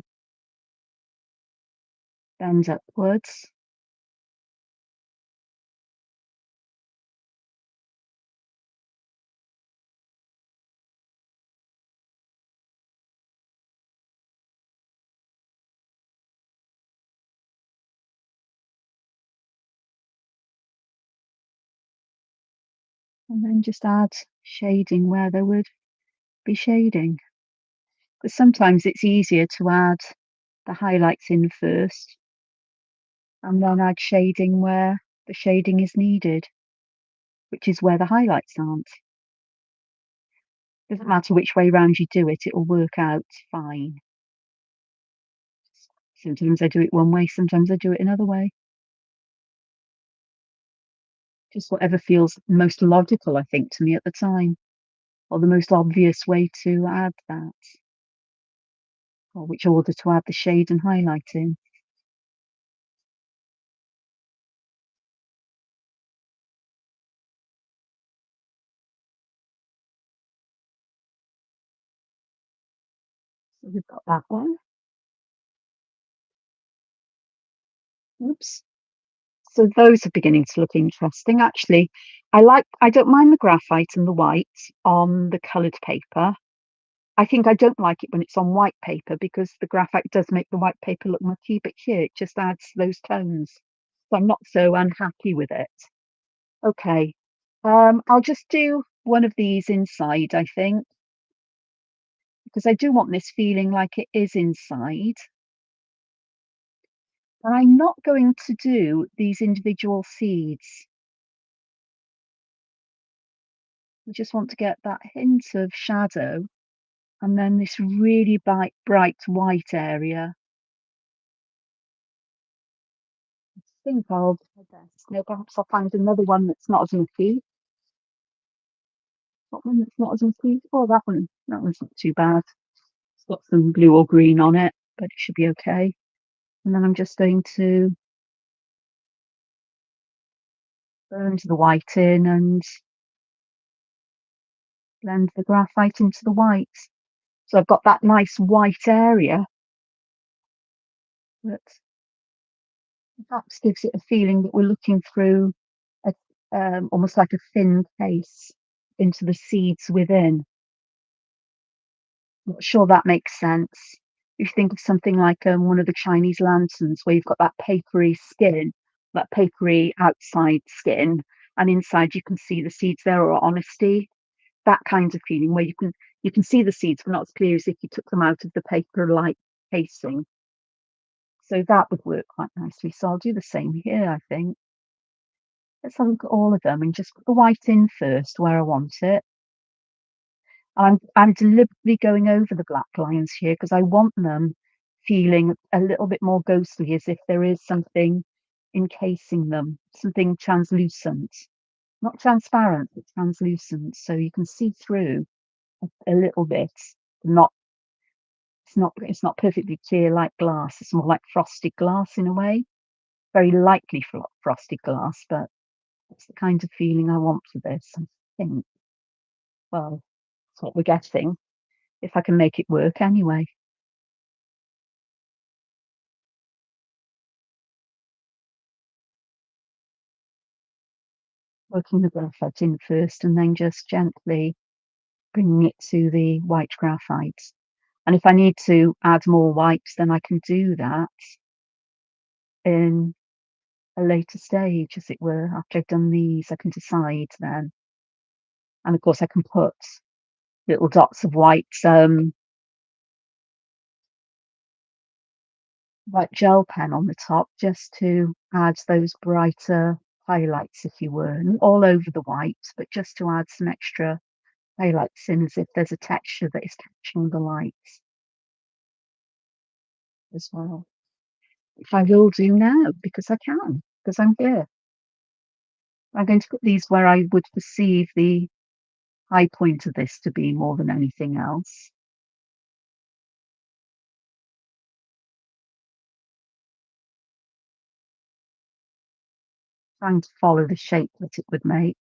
bend upwards. And then just add shading where there would be shading. Because sometimes it's easier to add the highlights in first and then add shading where the shading is needed, which is where the highlights aren't. Doesn't matter which way round you do it, it'll work out fine. Sometimes I do it one way, sometimes I do it another way. Just whatever feels most logical, I think, to me at the time, or the most obvious way to add that, or which order to add the shade and highlight in. So we've got that one. Oops. So those are beginning to look interesting. Actually, I don't mind the graphite and the white on the coloured paper. I think I don't like it when it's on white paper because the graphite does make the white paper look mucky, but here it just adds those tones. So I'm not so unhappy with it. Okay. I'll just do one of these inside, I think, because I do want this feeling like it is inside. And I'm not going to do these individual seeds. I just want to get that hint of shadow and then this really bright white area. I think I'll do my best. No, perhaps I'll find another one that's not as inky. Got one that's not as inky. Oh, that one's not too bad. It's got some blue or green on it, but it should be okay. And then I'm just going to burn the white in and blend the graphite into the white. So I've got that nice white area that perhaps gives it a feeling that we're looking through a, almost like a thin case into the seeds within. Not sure that makes sense. If you think of something like one of the Chinese lanterns where you've got that papery skin, that papery outside skin, and inside you can see the seeds there, or honesty, that kind of feeling where you can see the seeds but not as clear as if you took them out of the paper like casing. So that would work quite nicely. So I'll do the same here, I think. Let's have a look at all of them and just put the white in first where I want it. I'm deliberately going over the black lines here because I want them feeling a little bit more ghostly, as if there is something encasing them, something translucent. Not transparent, but translucent, so you can see through a little bit. Not it's not perfectly clear like glass. It's more like frosted glass in a way. Very lightly frosted glass, but it's the kind of feeling I want for this, I think. Well, that's what we're getting. If I can make it work anyway. Working the graphite in first and then just gently bringing it to the white graphite. And if I need to add more whites, then I can do that in a later stage, as it were. After I've done these, I can decide then. And of course, I can put little dots of white gel pen on the top just to add those brighter highlights, if you were, not all over the white, but just to add some extra highlights in as if there's a texture that is catching the light as well. which I will do now because I can, because I'm here. I'm going to put these where I would perceive the high point of this to be more than anything else. Trying to follow the shape that it would make.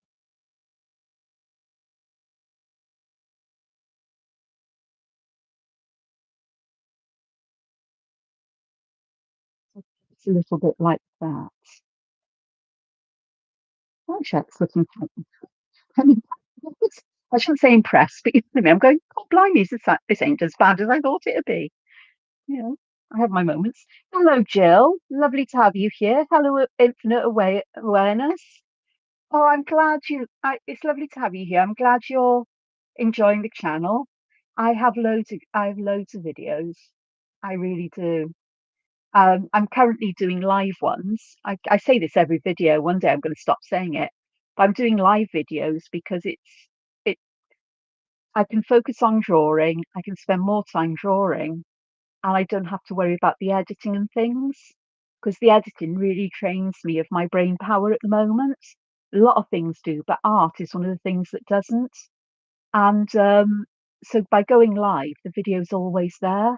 It's a little bit like that. Oh, it's looking quite, I mean, I shouldn't say impressed, but you know, I'm going, oh, blimey, this ain't as bad as I thought it'd be. You know, I have my moments. Hello, Jill. Lovely to have you here. Hello, Infinite Awareness. Oh, I'm glad it's lovely to have you here. I'm glad you're enjoying the channel. I have loads of videos. I really do. I'm currently doing live ones. I say this every video. One day I'm going to stop saying it, but I'm doing live videos because it. I can focus on drawing. I can spend more time drawing, and I don't have to worry about the editing and things because the editing really trains me of my brain power at the moment. A lot of things do, but art is one of the things that doesn't. And so by going live, the video's always there.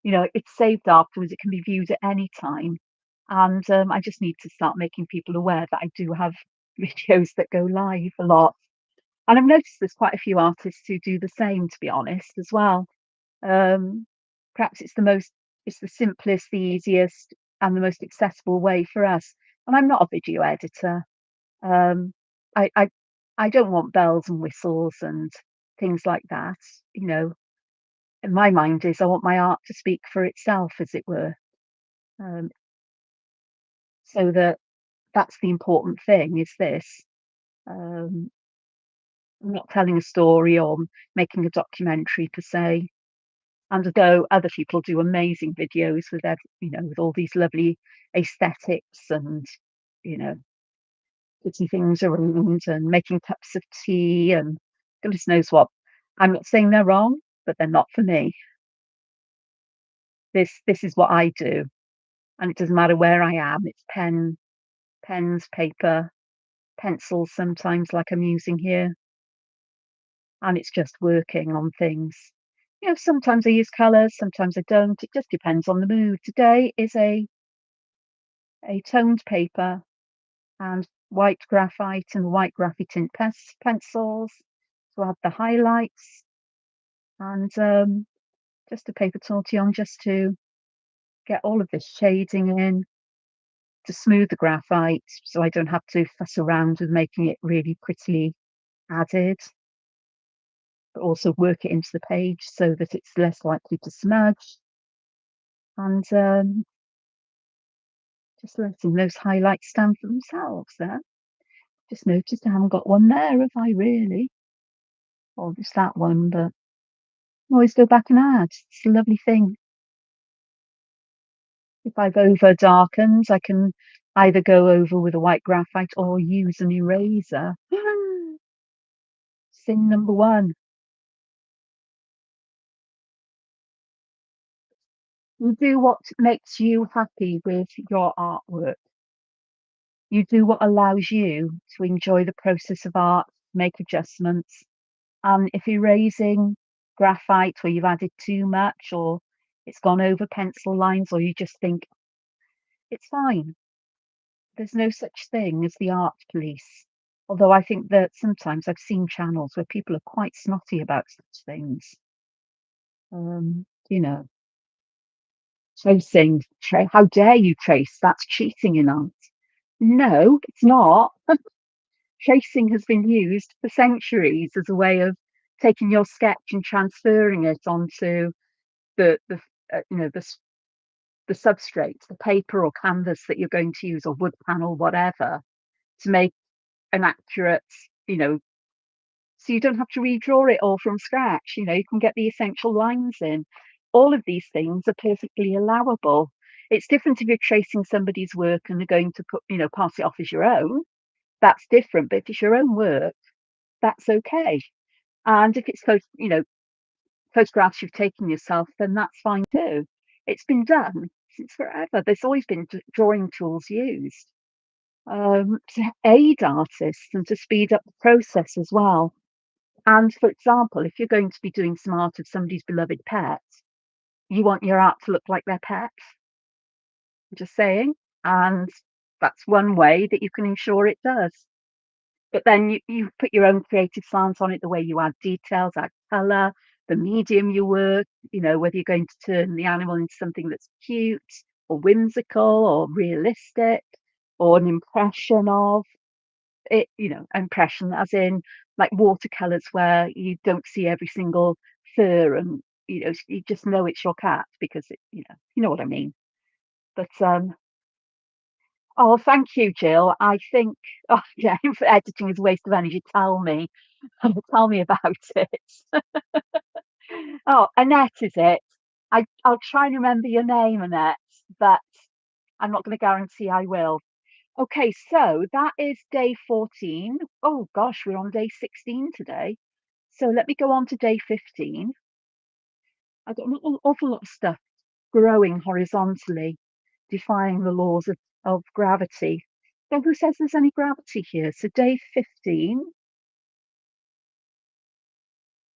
You know, it's saved afterwards. It can be viewed at any time. And I just need to start making people aware that I do have videos that go live a lot. And I've noticed there's quite a few artists who do the same, to be honest, as well. Um, Perhaps it's the simplest, the easiest, and the most accessible way for us. And I'm not a video editor. Um, I, I, I don't want bells and whistles and things like that. You know, in my mind is I want my art to speak for itself, as it were. Um, so that's the important thing. Is this? Um, I'm not telling a story or making a documentary per se. And although other people do amazing videos with you know, with all these lovely aesthetics and, you know, putting things around and making cups of tea and goodness knows what. I'm not saying they're wrong, but they're not for me. This is what I do, and it doesn't matter where I am. It's pens, paper, pencils sometimes like I'm using here, and it's just working on things. You know, sometimes I use colours, sometimes I don't. It just depends on the mood. Today is a toned paper and white graphite and white graphite pencils to add the highlights and just a paper tortillon just to get all of this shading in to smooth the graphite so I don't have to fuss around with making it really prettily added, but also work it into the page so that it's less likely to smudge and just letting those highlights stand for themselves there. Just noticed I haven't got one there, have I really? Or just that one, but always go back and add. It's a lovely thing. If I've over darkened, I can either go over with a white graphite or use an eraser. Sin number one. You do what makes you happy with your artwork. You do what allows you to enjoy the process of art, make adjustments. And if erasing graphite where you've added too much or it's gone over pencil lines or you just think it's fine. There's no such thing as the art police. Although I think that sometimes I've seen channels where people are quite snotty about such things. You know, tracing, how dare you trace? That's cheating in art. No, it's not. Tracing has been used for centuries as a way of taking your sketch and transferring it onto the you know, the substrate, the paper or canvas that you're going to use, or wood panel, whatever, to make an accurate, you know, so you don't have to redraw it all from scratch. You know, you can get the essential lines in. All of these things are perfectly allowable. It's different if you're tracing somebody's work and they're going to put, you know, pass it off as your own. That's different. But if it's your own work, that's okay. And if it's you know, photographs you've taken yourself, then that's fine too. It's been done. since forever. There's always been drawing tools used to aid artists and to speed up the process as well. And for example, if you're going to be doing some art of somebody's beloved pet, you want your art to look like their pet. Just saying. And that's one way that you can ensure it does. But then you put your own creative slant on it, the way you add details, add colour, the medium you work, whether you're going to turn the animal into something that's cute or whimsical or realistic or an impression of it, impression as in like watercolours where you don't see every single fur and you just know it's your cat because you know what I mean. But oh, thank you, Jill. I think, oh yeah, editing is a waste of energy. Tell me, tell me about it. Oh, Annette, is it? I'll try and remember your name, Annette, but I'm not going to guarantee I will. Okay, so that is day 14. Oh gosh, we're on day 16 today. So let me go on to day 15. I've got an awful lot of stuff growing horizontally, defying the laws of gravity. So who says there's any gravity here? So day 15.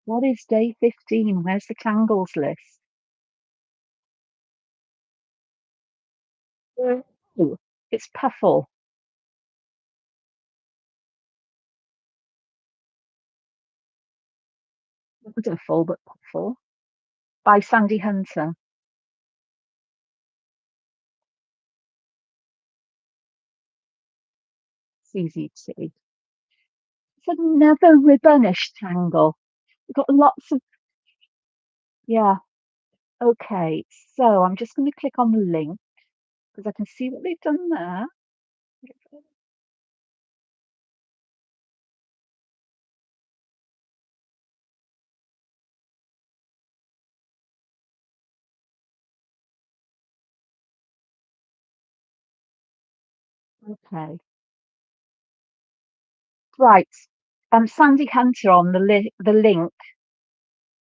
What is day 15? Where's the Tangles list? Oh, it's Puffle. Wonderful, but Puffle. By Sandy Hunter. It's easy to see. It's another ribbonish tangle. We've got lots of, yeah. Okay, so I'm just going to click on the link because I can see what they've done there. Okay, right. Sandy Hunter on the link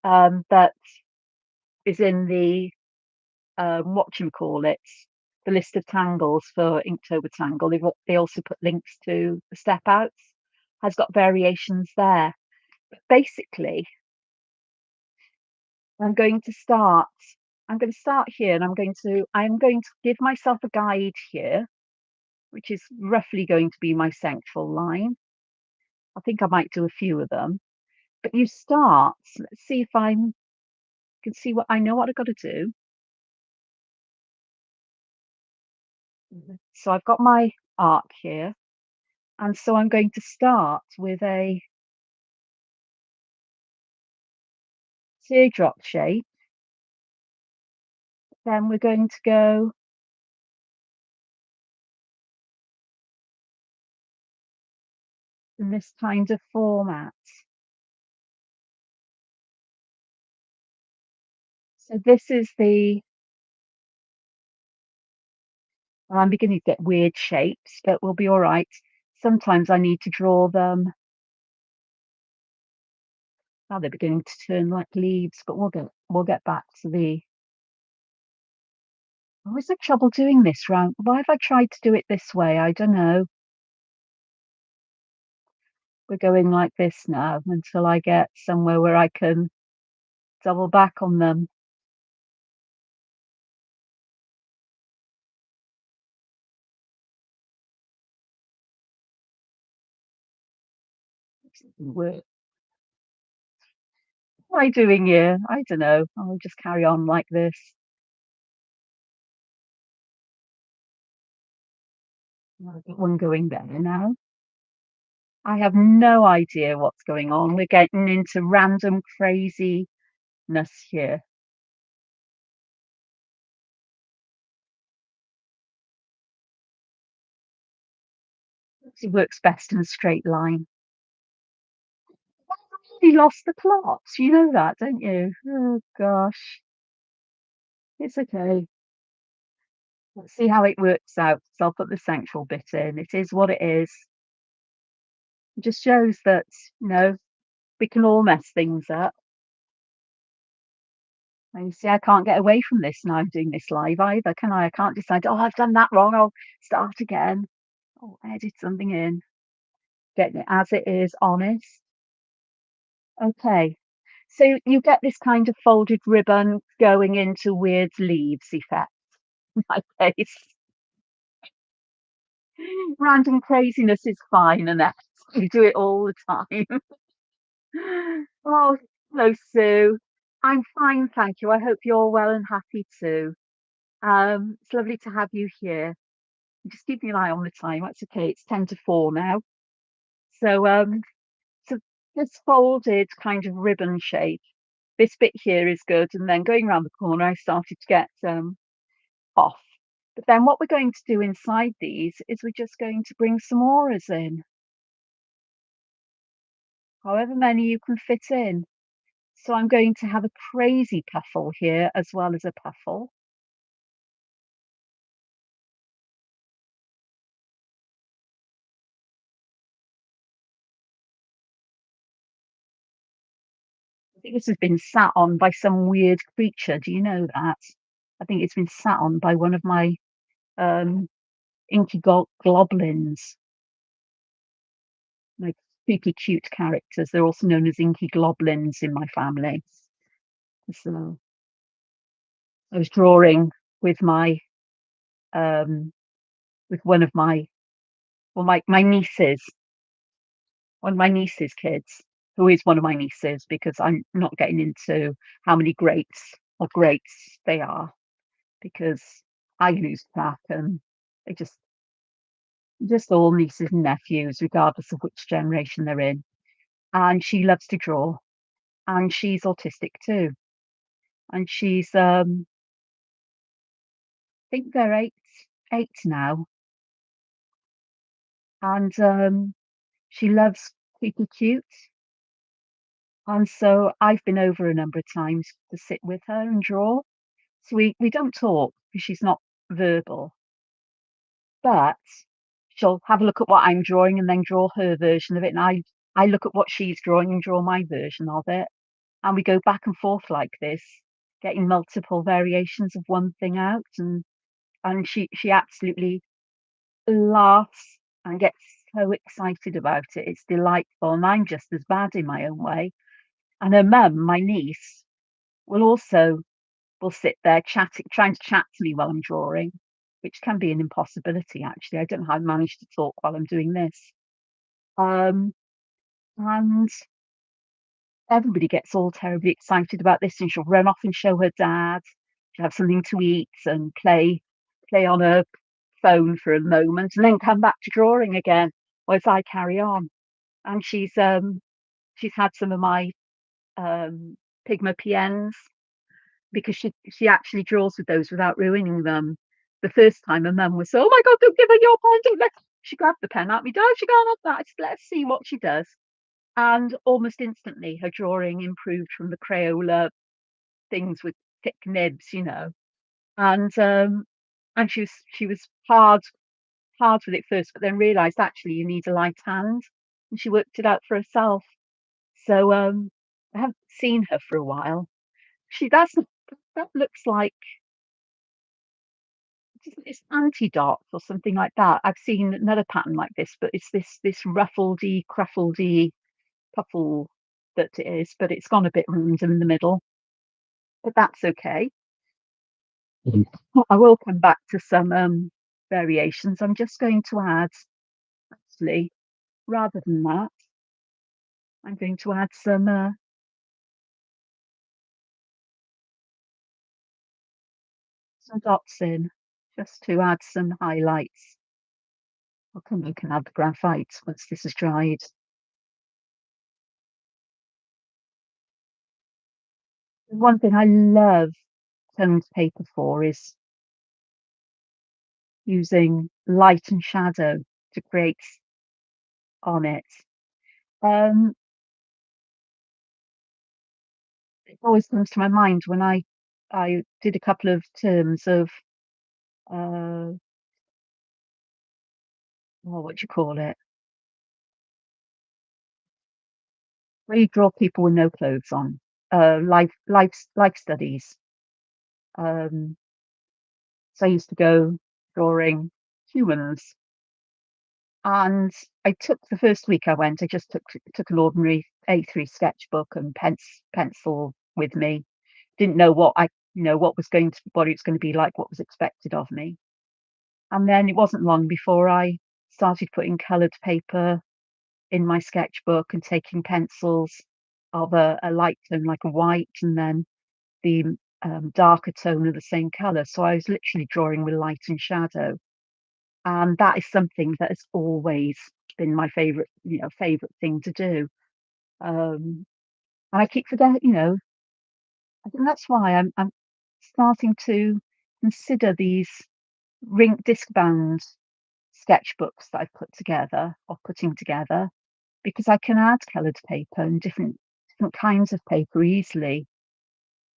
that is in the whatchamacallit, the list of tangles for Inktober Tangle. They also put links to the step outs. Has got variations there. But basically, I'm going to start. I'm going to start here, and I'm going to give myself a guide here, which is roughly going to be my central line. I think I might do a few of them. But you start. Let's see if I can see what I know what I've got to do. So I've got my arc here, and so I'm going to start with a teardrop shape. Then we're going to go in this kind of format. So this is well, I'm beginning to get weird shapes, but we'll be all right. Sometimes I need to draw them. Now they're beginning to turn like leaves, but we'll get back to the. I always have trouble doing this round. Why have I tried to do it this way? I don't know. We're going like this now until I get somewhere where I can double back on them. What am I doing here? I don't know. I'll just carry on like this. I'll get one going there now. I have no idea what's going on. We're getting into random craziness here. It works best in a straight line. You lost the plot. You know that, don't you? Oh gosh. It's okay. Let's see how it works out. So I'll put the central bit in. It is what it is. It just shows that, we can all mess things up. And you see, I can't get away from this now I'm doing this live either, can I? I can't decide, "Oh, I've done that wrong, I'll start again." Oh, edit something in. Getting it as it is, honest. Okay. So you get this kind of folded ribbon going into weird leaves effect in my case. Random craziness is fine, and we do it all the time. Oh, hello, Sue. I'm fine, thank you. I hope you're well and happy too. It's lovely to have you here. Just keeping an eye on the time. That's okay. It's 10 to 4 now. So, so this folded kind of ribbon shape. This bit here is good, and then going around the corner, I started to get off. But then what we're going to do inside these is we're just going to bring some auras in, however many you can fit in. So I'm going to have a crazy puffle here as well as a puffle. I think this has been sat on by some weird creature. Do you know that? I think it's been sat on by one of my um, inky goblins, like creepy cute characters. They're also known as inky goblins in my family. So I was drawing with my um, with one of my well my nieces, one of my niece's kids, who is one of my nieces because I'm not getting into how many greats they are because I lose track and they just all nieces and nephews, regardless of which generation they're in. And she loves to draw, and she's autistic too. And I think they're eight now, and she loves creepy cute. And so I've been over a number of times to sit with her and draw. So we don't talk because she's not verbal, but she'll have a look at what I'm drawing and then draw her version of it, and I look at what she's drawing and draw my version of it, and we go back and forth like this, getting multiple variations of one thing out, and she absolutely laughs and gets so excited about it. It's delightful, and I'm just as bad in my own way. And her mum, my niece, will also will sit there chatting, trying to chat to me while I'm drawing, which can be an impossibility actually. I don't know how I manage to talk while I'm doing this. Um, and everybody gets all terribly excited about this, and she'll run off and show her dad. She'll have something to eat and play on her phone for a moment, and then come back to drawing again, whereas I carry on. And she's had some of my um, Pigma PNs because she actually draws with those without ruining them. The first time her mum was, "Oh my God, don't give her your pen, don't let." She grabbed the pen out me, "No, she can't have that. Just let's see what she does." And almost instantly, her drawing improved from the Crayola things with thick nibs, you know. And she was hard with it first, but then realised actually you need a light hand, and she worked it out for herself. So I haven't seen her for a while. She doesn't. That looks like it's anti-dot or something like that. I've seen another pattern like this, but it's this ruffledy, cruffledy puffle that it is, but it's gone a bit random in the middle. But that's okay. I will come back to some variations. I'm just going to add, actually, rather than that, I'm going to add some dots in, just to add some highlights. I'll come back and add the graphite once this is dried. One thing I love toned paper for is using light and shadow to create on it. Um, it always comes to my mind when I did a couple of terms of uh, what do you call it? Where you draw people with no clothes on. Life studies. Um, so I used to go drawing humans, and I took the first week I went, I just took an ordinary A3 sketchbook and pencil with me. Didn't know what was going to what it was going to be like, what was expected of me. And then it wasn't long before I started putting coloured paper in my sketchbook and taking pencils of a light tone, like a white, and then the darker tone of the same colour. So I was literally drawing with light and shadow. And that is something that has always been my favourite thing to do. Um, and I keep forgetting. I think that's why I'm starting to consider these ring disc-bound sketchbooks that I've put together or putting together, because I can add coloured paper and different kinds of paper easily,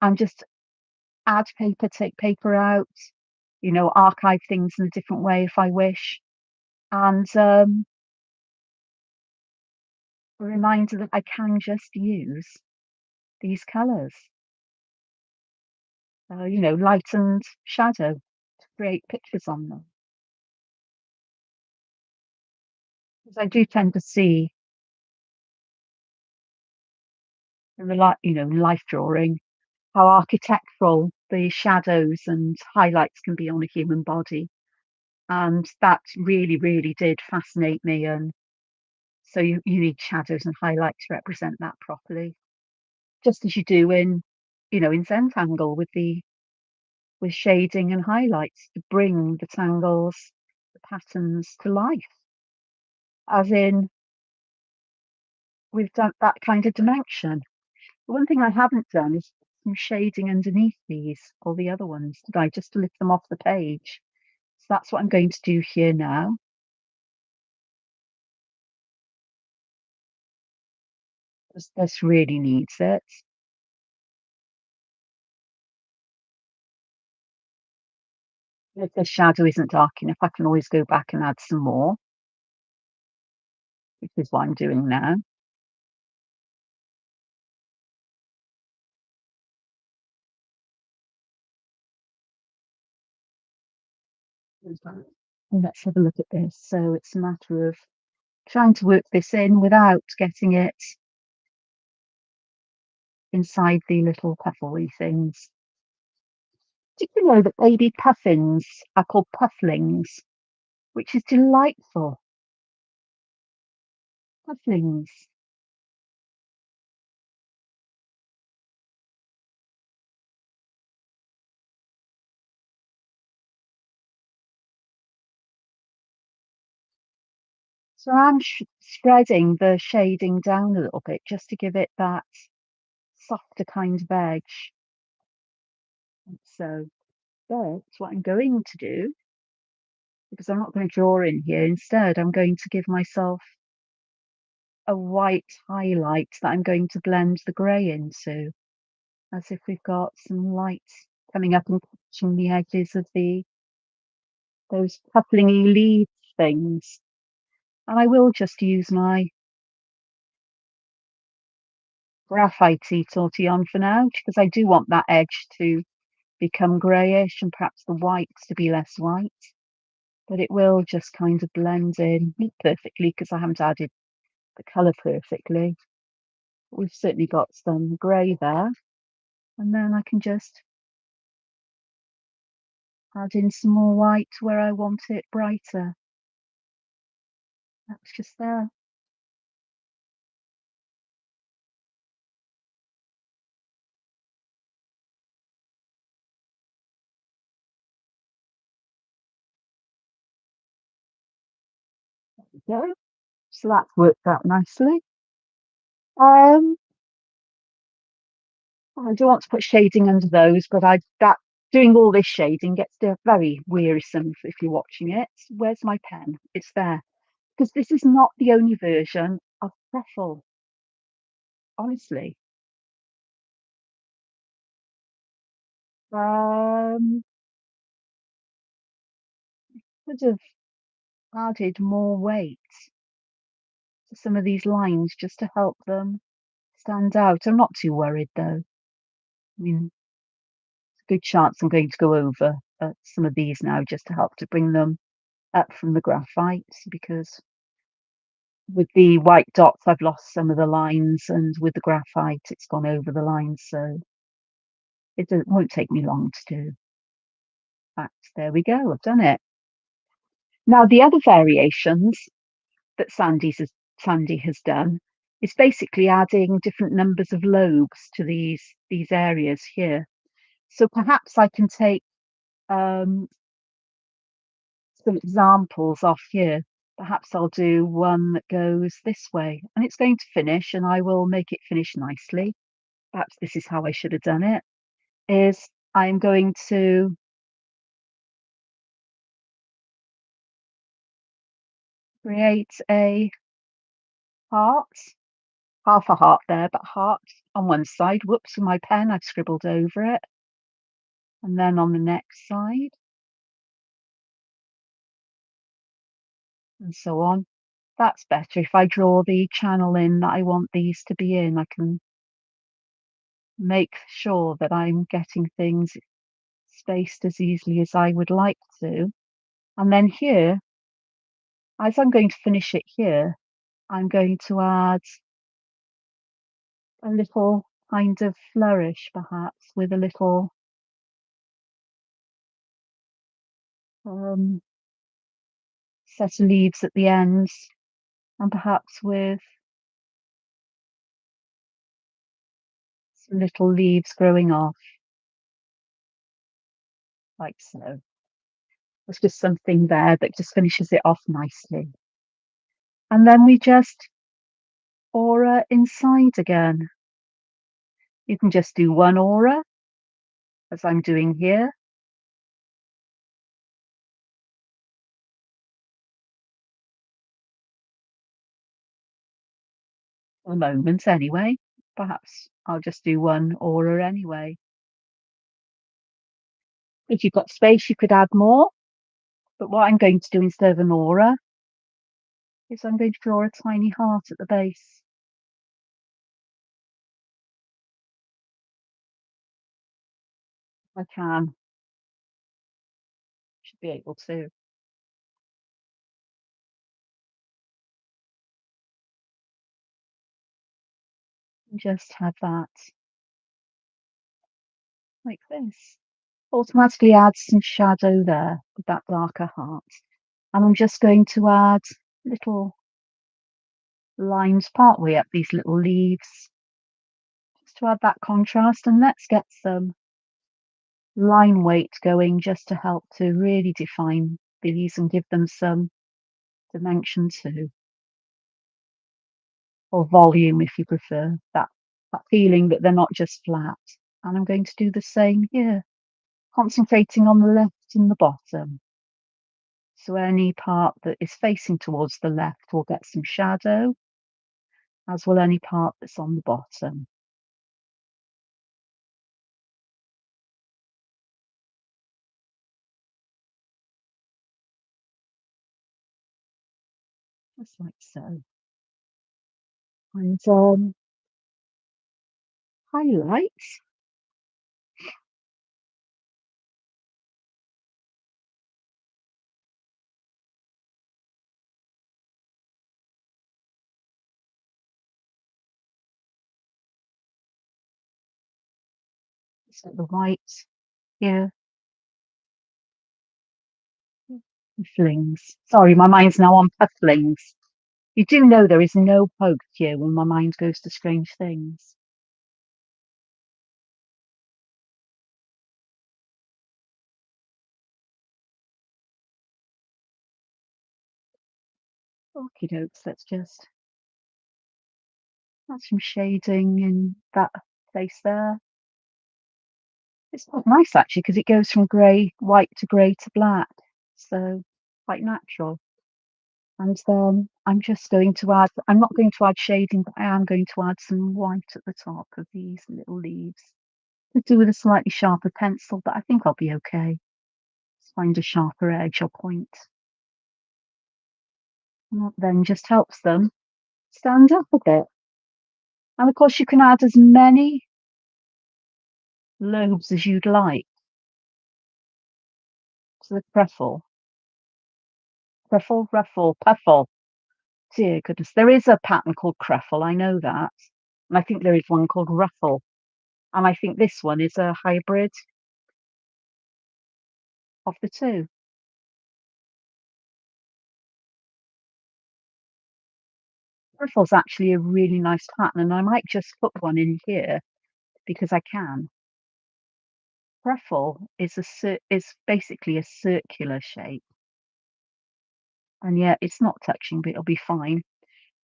and just add paper, take paper out, archive things in a different way if I wish, and a reminder that I can just use these colours, light and shadow to create pictures on them. Because I do tend to see in life drawing, how architectural the shadows and highlights can be on a human body. And that really, really did fascinate me. And so you need shadows and highlights to represent that properly, just as you do in Tangle with shading and highlights to bring the tangles, the patterns to life, as in we've done that kind of dimension. The one thing I haven't done is some shading underneath these, or the other ones, did I? Just to lift them off the page. So that's what I'm going to do here now. This really needs it. If the shadow isn't dark enough, I can always go back and add some more, which is what I'm doing now. And let's have a look at this. So it's a matter of trying to work this in without getting it inside the little puffly things. Did you know that baby puffins are called pufflings, which is delightful? Pufflings. So I'm spreading the shading down a little bit just to give it that softer kind of edge. So that's what I'm going to do, because I'm not going to draw in here. Instead, I'm going to give myself a white highlight that I'm going to blend the grey into, as if we've got some light coming up and touching the edges of those coupling leaf things. And I will just use my graphite tortillon for now, because I do want that edge to become greyish and perhaps the whites to be less white. But it will just kind of blend in, not perfectly because I haven't added the colour perfectly. We've certainly got some grey there, and then I can just add in some more white where I want it brighter. That's just there. There we go. So that's worked out nicely. Um, I do want to put shading under those, but I that doing all this shading gets very wearisome if you're watching it. Where's my pen? It's there. Because this is not the only version of Truffle, honestly. Um, could have added more weight to some of these lines just to help them stand out. I'm not too worried though. I mean, good chance I'm going to go over some of these now just to help to bring them up from the graphite, because with the white dots I've lost some of the lines, and with the graphite it's gone over the lines, so won't take me long to do that. There we go, I've done it. Now the other variations that Sandy has done is basically adding different numbers of lobes to these areas here. So perhaps I can take um, some examples off here. Perhaps I'll do one that goes this way, and it's going to finish, and I will make it finish nicely. Perhaps this is how I should have done it, is I'm going to create a heart, half a heart there, but heart on one side. Whoops, with my pen, I've scribbled over it. And then on the next side, and so on. That's better. If I draw the channel in that I want these to be in, I can make sure that I'm getting things spaced as easily as I would like to. And then here, as I'm going to finish it here, I'm going to add a little kind of flourish, perhaps, with a little set of leaves at the ends, and perhaps with some little leaves growing off, like so. There's just something there that just finishes it off nicely. And then we just aura inside again. You can just do one aura, as I'm doing here. For the moment anyway. Perhaps I'll just do one aura anyway. If you've got space, you could add more. But what I'm going to do instead of an aura is I'm going to draw a tiny heart at the base. If I can. Should be able to. Just have that like this. Automatically adds some shadow there with that darker heart. And I'm just going to add little lines part way up these little leaves, just to add that contrast. And let's get some line weight going just to help to really define these and give them some dimension too, or volume if you prefer, that feeling that they're not just flat. And I'm going to do the same here, concentrating on the left and the bottom. So any part that is facing towards the left will get some shadow, as will any part that's on the bottom. Just like so. And highlights. So the white here. Pufflings. Sorry, my mind's now on pufflings. You do know there is no hope here when my mind goes to strange things. Okie dokes, let's just add some shading in that place there. It's quite nice actually because it goes from white to grey to black. So quite natural. And then I'm just going to add, I'm not going to add shading, but I am going to add some white at the top of these little leaves. Could do with a slightly sharper pencil, but I think I'll be okay. Just find a sharper edge or point. And that then just helps them stand up a bit. And of course you can add as many lobes as you'd like. So the ruffle, puffle. Dear goodness, there is a pattern called Cruffle, I know that. And I think there is one called Ruffle. And I think this one is a hybrid of the two. Ruffle's actually a really nice pattern, and I might just put one in here because I can. Ruffle is basically a circular shape, and yeah, it's not touching, but it'll be fine.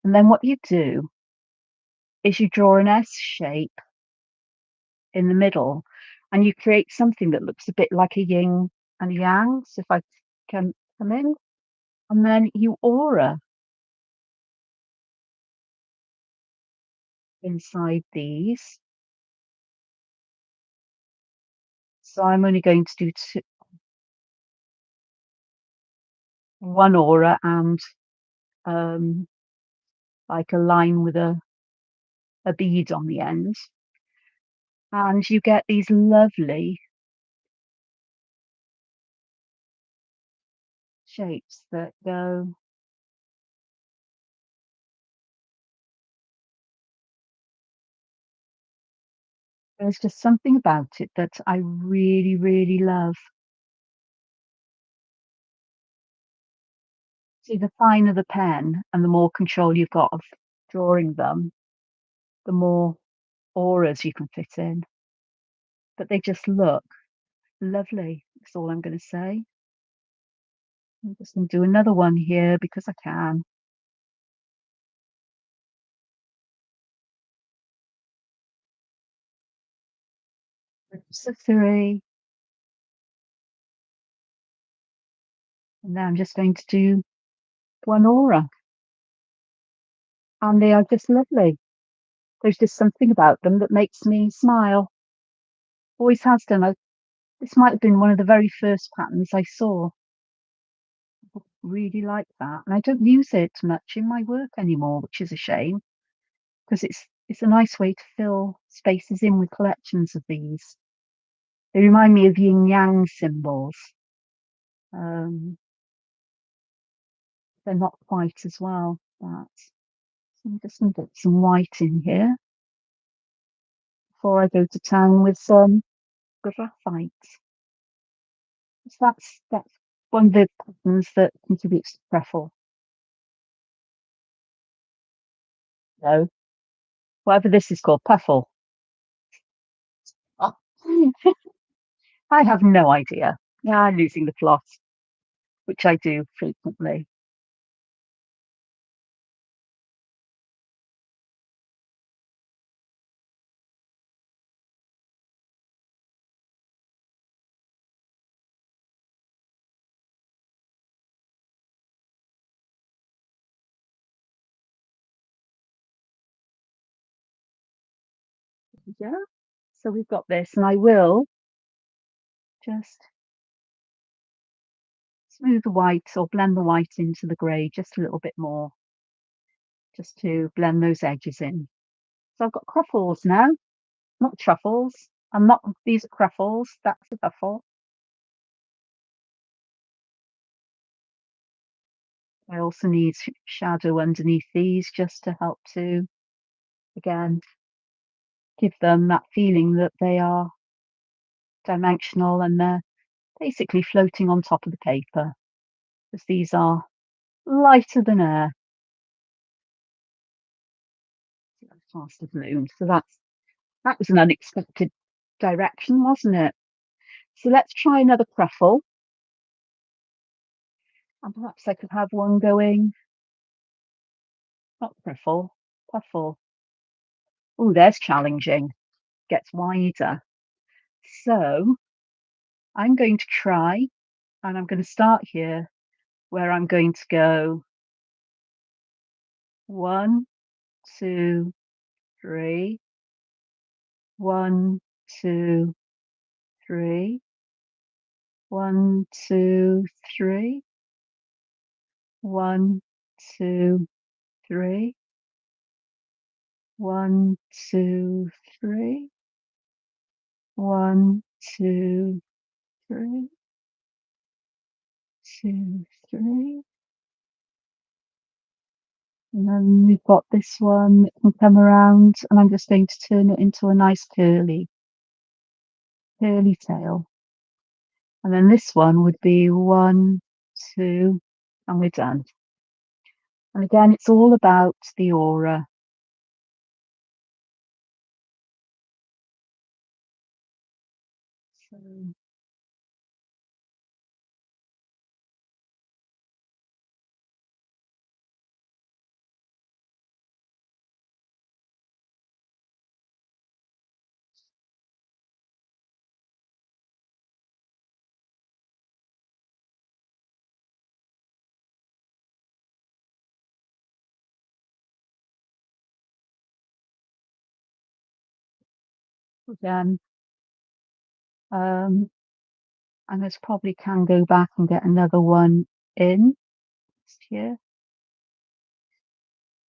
And then what you do is you draw an S shape in the middle, and you create something that looks a bit like a yin and a yang. So if I can come in, and then you aura inside these. So I'm only going to do one aura and um, like a line with a bead on the end, and you get these lovely shapes that go. There's just something about it that I really, really love. See, the finer the pen and the more control you've got of drawing them, the more auras you can fit in. But they just look lovely. That's all I'm going to say. I'm just going to do another one here because I can. So three, and now I'm just going to do one aura, and they are just lovely. There's just something about them that makes me smile. Always has done. This might have been one of the very first patterns I saw. Really like that, and I don't use it much in my work anymore, which is a shame because it's a nice way to fill spaces in with collections of these. They remind me of yin yang symbols. Um, they're not quite as well. But so I'm just going to get some white in here before I go to town with some graphite. So that's one of the patterns that contributes to Preffel. No, whatever this is called, Puffle. Oh, I have no idea. Yeah, I'm losing the plot, which I do frequently. Yeah. So we've got this, and I will just smooth the white or blend the white into the grey just a little bit more, just to blend those edges in. So I've got cruffles now, not truffles. I'm not, these are cruffles, that's a truffle. I also need shadow underneath these just to help to, again, give them that feeling that they are dimensional and they're basically floating on top of the paper, because these are lighter than air. Faster balloon. So that was an unexpected direction, wasn't it? So let's try another pruffle. And perhaps I could have one going, not pruffle, puffle. Oh, there's challenging. Gets wider. So I'm going to try, and I'm going to start here where I'm going to go 1, 2, 3, 1, 2, 3, 1, 2, 3, 1, 2, 3, 1, 2, 3, 1, 2, 3, 2, 3. And then we've got this one that can come around, and I'm just going to turn it into a nice curly tail. And then this one would be 1, 2, and we're done. And again, it's all about the aura. So again, um, I most probably can go back and get another one in here.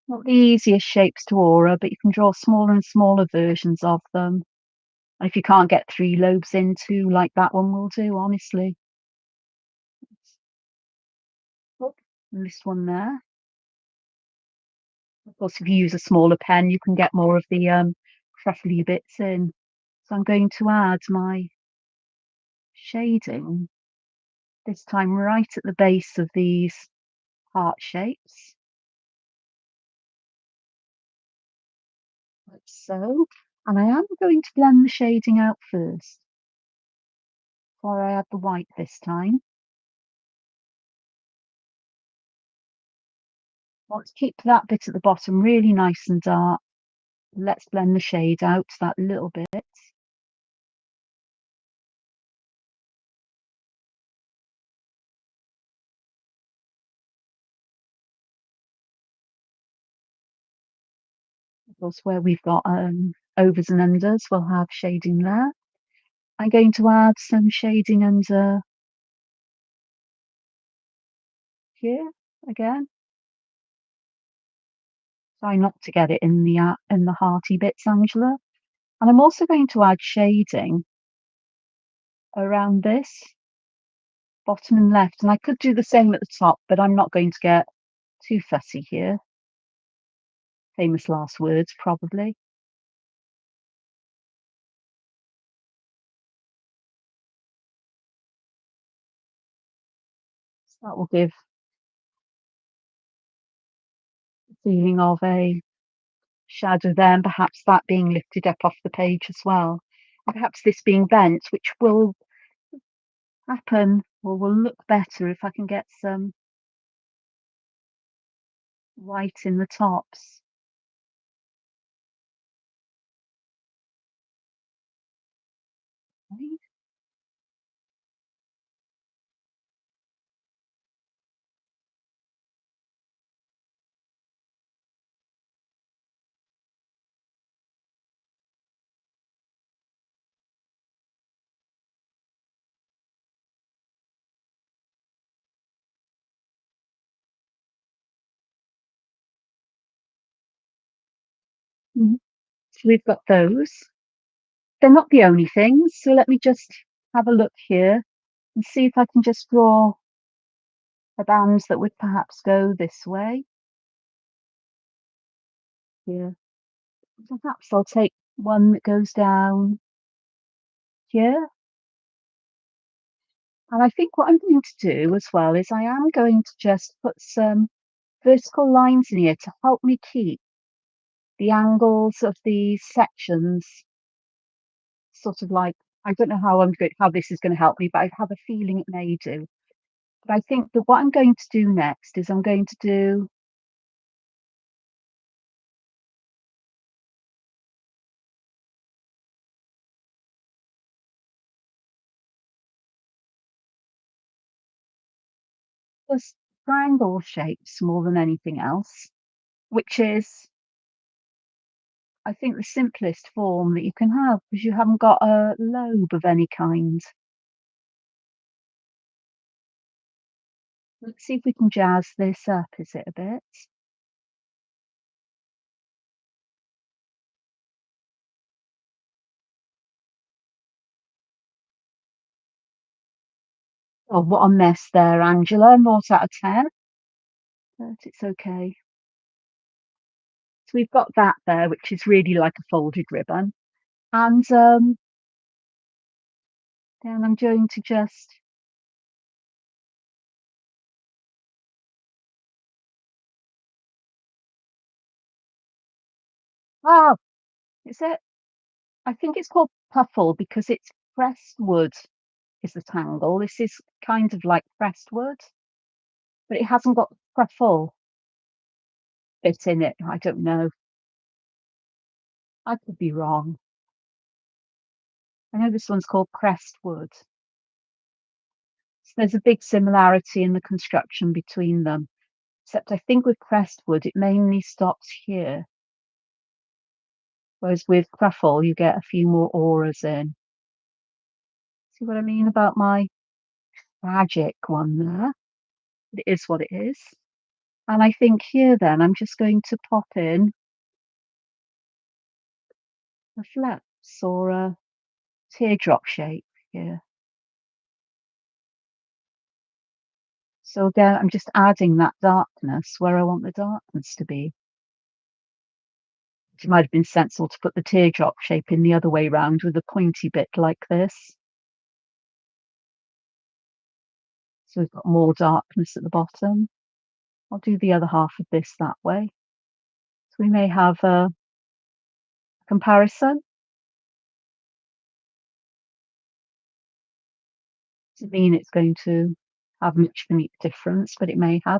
Not the easiest shapes to aura, but you can draw smaller and smaller versions of them. And if you can't get 3 lobes into, like that one will do, honestly. Oh, and this one there. Of course, if you use a smaller pen, you can get more of the cruffly bits in. So I'm going to add my shading, this time right at the base of these heart shapes, like so. And I am going to blend the shading out first, before I add the white this time. I want to keep that bit at the bottom really nice and dark. Let's blend the shade out that little bit. Of course, where we've got overs and unders, we'll have shading there. I'm going to add some shading under here again. Try not to get it in the hearty bits, Angela. And I'm also going to add shading around this bottom and left. And I could do the same at the top, but I'm not going to get too fussy here. Famous last words, probably. So that will give the feeling of a shadow there, and perhaps that being lifted up off the page as well. And perhaps this being bent, which will happen or will look better if I can get some white in the tops. Okay. Mhm. So we've got those. They're not the only things, so let me just have a look here and see if I can just draw a band that would perhaps go this way. Here. Perhaps I'll take one that goes down here. And I think what I'm going to do as well is I am going to just put some vertical lines in here to help me keep the angles of these sections sort of like, I don't know how this is going to help me, but I have a feeling it may do. But I think that what I'm going to do next is I'm going to do just triangle shapes more than anything else, which is, I think, the simplest form that you can have because you haven't got a lobe of any kind. Let's see if we can jazz this up, is it a bit? Oh, what a mess there, Angela. Naught out of 10, but it's okay. So we've got that there, which is really like a folded ribbon. And then I'm going to just, oh, is it? I think it's called puffle because it's pressed wood is the tangle. This is kind of like pressed wood, but it hasn't got the truffle bit in it. I don't know. I could be wrong. I know this one's called pressed wood. So there's a big similarity in the construction between them. Except I think with pressed wood, it mainly stops here. Whereas with truffle, you get a few more auras in. See what I mean about my tragic one there? It is what it is. And I think here then, I'm just going to pop in a flaps or a teardrop shape here. So again, I'm just adding that darkness where I want the darkness to be. It might have been sensible to put the teardrop shape in the other way round with a pointy bit like this. So we've got more darkness at the bottom. I'll do the other half of this that way. So we may have a comparison. Doesn't mean it's going to have much of a difference, but it may have.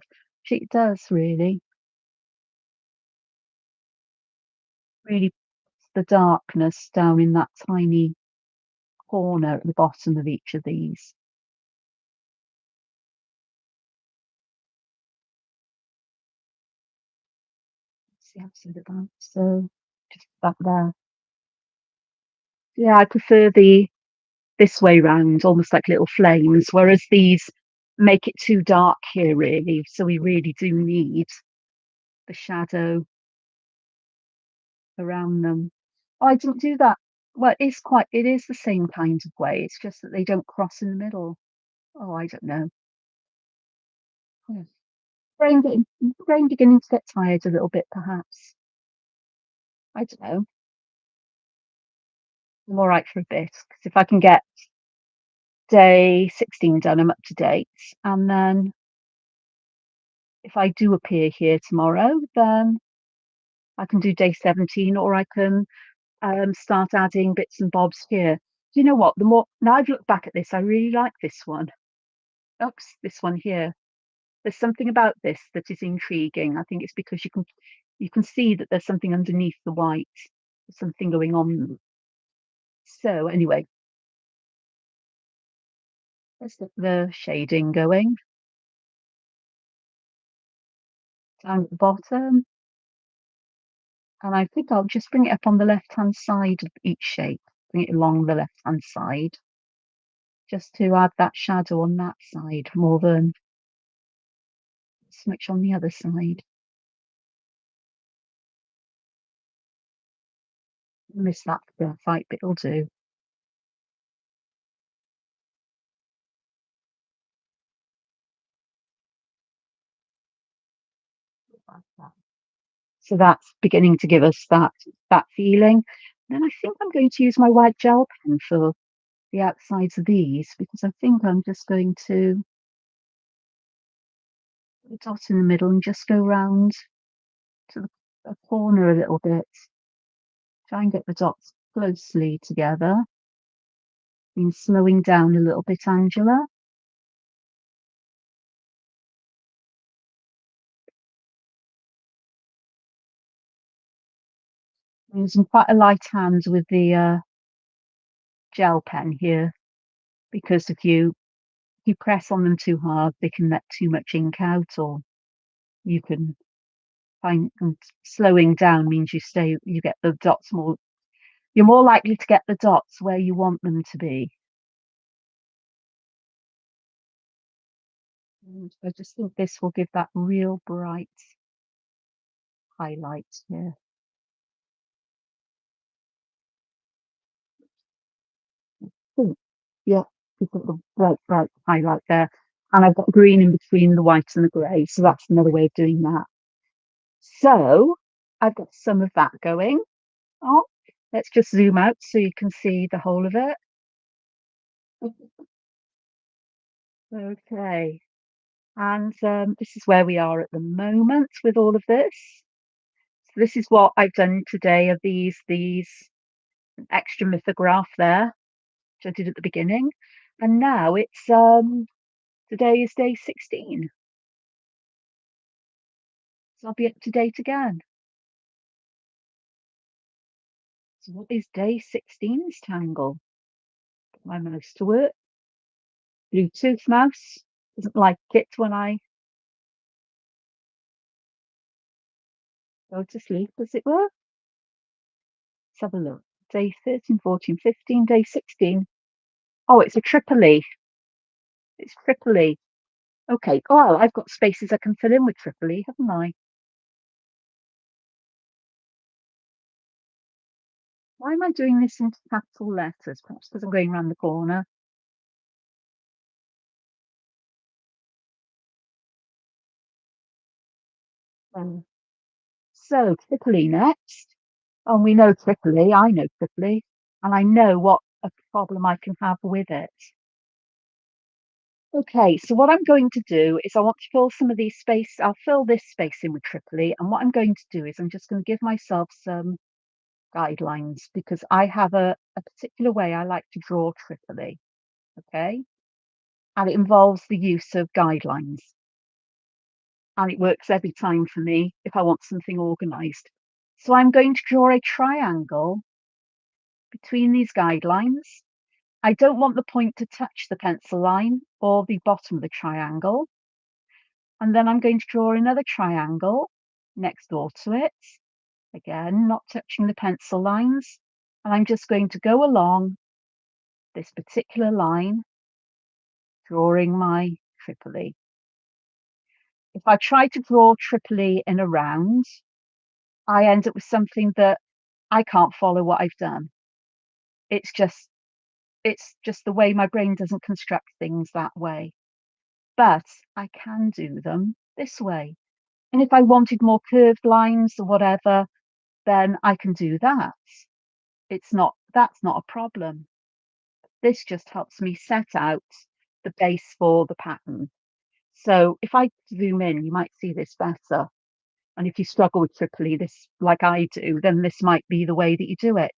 Which it does really. Really puts the darkness down in that tiny corner at the bottom of each of these. See how to do that. So just that there. Yeah, I prefer the this way round, almost like little flames, whereas these make it too dark here, really. So we really do need the shadow around them. Oh, I didn't do that. Well, it is the same kind of way. It's just that they don't cross in the middle. Oh, I don't know. Yeah. Brain beginning to get tired a little bit, perhaps. I don't know. I'm all right for a bit because if I can get day 16 done, I'm up to date. And then if I do appear here tomorrow, then I can do day 17 or I can start adding bits and bobs here. Do you know what? The more now I've looked back at this, I really like this one. Oops, this one here. There's something about this that is intriguing. I think it's because you can see that there's something underneath the white, something going on. So anyway, let's get the shading going down at the bottom. And I think I'll just bring it up on the left-hand side of each shape, bring it along the left-hand side, just to add that shadow on that side more than so much on the other side. Miss that graphite, but it'll do. Like that. So that's beginning to give us that feeling. Then I think I'm going to use my white gel pen for the outsides of these because I think I'm just going to put a dot in the middle and just go round to the corner a little bit. Try and get the dots closely together. Been slowing down a little bit, Angela. I'm using quite a light hand with the gel pen here because if you press on them too hard, they can let too much ink out, or you can find and slowing down means you get the dots more. You're more likely to get the dots where you want them to be. And I just think this will give that real bright highlight here. Ooh, yeah, You've got the bright, bright highlight there. And I've got green in between the white and the grey, so that's another way of doing that. So I've got some of that going. Oh, let's just zoom out so you can see the whole of it. Okay. And this is where we are at the moment with all of this. So this is what I've done today of these extra lithograph there, which I did at the beginning. And now it's today is day 16. So I'll be up to date again. So what is day 16's Tangle? Get my mouse to work. Bluetooth mouse doesn't like it when I go to sleep, as it were. Let's have a look. Day 13, 14, 15, day 16. Oh, it's a Tripoli. It's Tripoli. Okay. Oh, well, I've got spaces I can fill in with Tripoli, haven't I? Why am I doing this in capital letters? Perhaps because I'm going around the corner. So Tripoli next. And we know Tripoli. I know Tripoli. And I know what a problem I can have with it. Okay, so what I'm going to do is I want to fill some of these space. I'll fill this space in with Tripoli. And what I'm going to do is I'm just going to give myself some guidelines because I have a particular way I like to draw Tripoli. Okay. And it involves the use of guidelines. And it works every time for me if I want something organized. So I'm going to draw a triangle between these guidelines. I don't want the point to touch the pencil line or the bottom of the triangle. And then I'm going to draw another triangle next door to it. Again, not touching the pencil lines. And I'm just going to go along this particular line, drawing my Tripoli. If I try to draw Tripoli in a round, I end up with something that I can't follow what I've done. It's just the way my brain doesn't construct things that way. But I can do them this way. And if I wanted more curved lines or whatever, then I can do that. That's not a problem. This just helps me set out the base for the pattern. So if I zoom in, you might see this better. And if you struggle with Tripoli, this like I do, then this might be the way that you do it.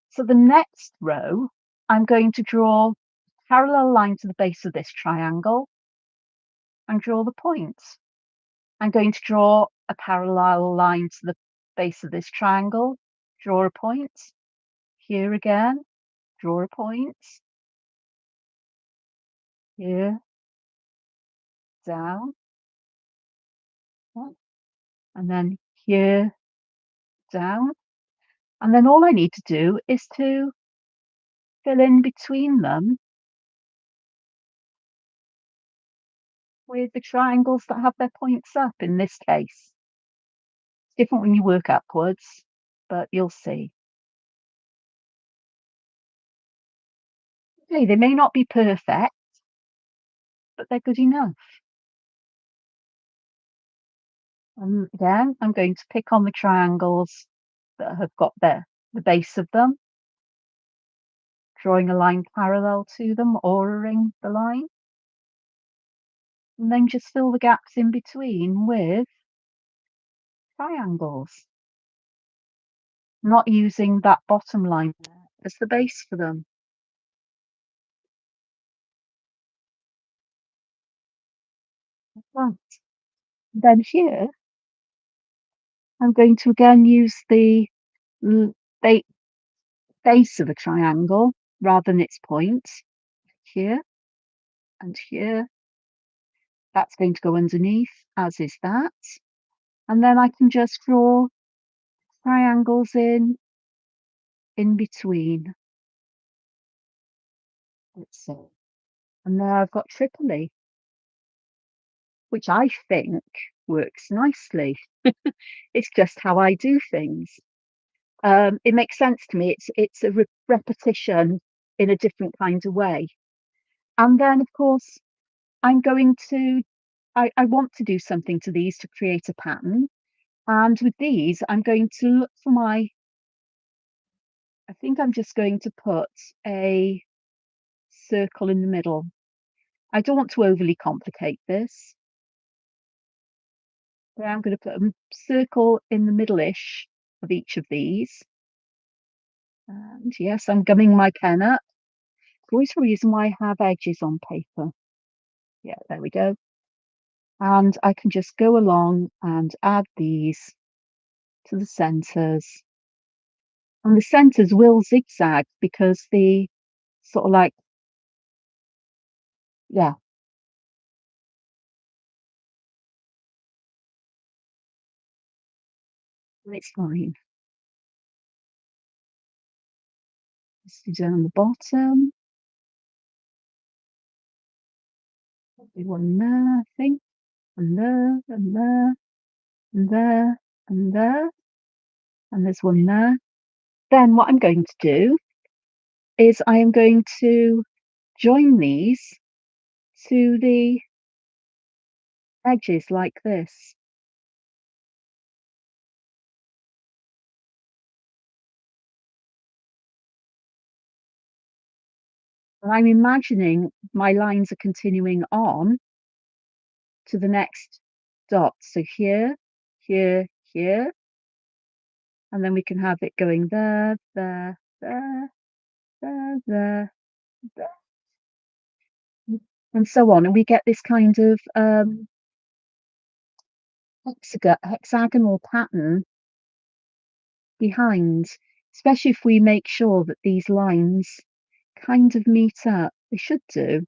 So the next row, I'm going to draw a parallel line to the base of this triangle and draw the point. I'm going to draw a parallel line to the base of this triangle, draw a point. Here again, draw a point. Here, down. And then here, down. And then all I need to do is to fill in between them with the triangles that have their points up in this case. It's different when you work upwards, but you'll see. Okay, they may not be perfect, but they're good enough. And again, I'm going to pick on the triangles that have got the base of them, drawing a line parallel to them, ordering the line, and then just fill the gaps in between with triangles, not using that bottom line as the base for them. Right. Then here, I'm going to again use the ba base of a triangle rather than its point. Here and here. That's going to go underneath, as is that. And then I can just draw triangles in between. Let's see. And there I've got Tripoli, which I think works nicely. It's just how I do things. It makes sense to me. It's a repetition in a different kind of way. And then, of course, I'm going to I want to do something to these to create a pattern. And with these, I'm going to look for my I think I'm just going to put a circle in the middle. I don't want to overly complicate this. But I'm going to put a circle in the middle-ish of each of these. And yes, I'm gumming my pen up. Always a reason why I have edges on paper. Yeah, there we go. And I can just go along and add these to the centers. And the centers will zigzag because the sort of like, yeah, it's fine. Just do down the bottom. Do one there, I think. And there, and there, and there, and there. And there's one there. Then what I'm going to do is I am going to join these to the edges like this. And I'm imagining my lines are continuing on to the next dot. So here, here, here, and then we can have it going there, there, there, there, there, there, and so on. And we get this kind of hexagonal pattern behind, especially if we make sure that these lines kind of meet up. They should do.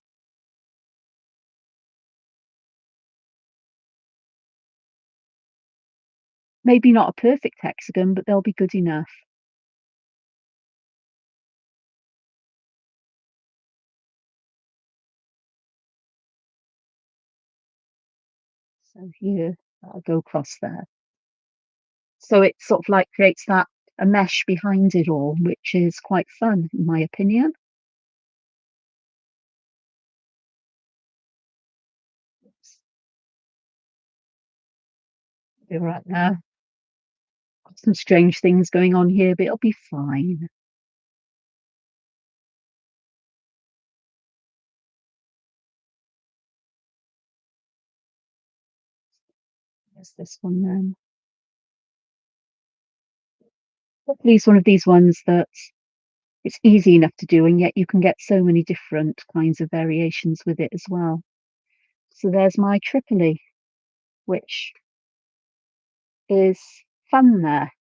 Maybe not a perfect hexagon, but they'll be good enough. So here, I'll go across there. So it sort of like creates that a mesh behind it all, which is quite fun, in my opinion. Oops, be right now. Some strange things going on here, but it'll be fine. There's this one then. Hopefully it's one of these ones that it's easy enough to do, and yet you can get so many different kinds of variations with it as well. So there's my Tripoli, which is fun there.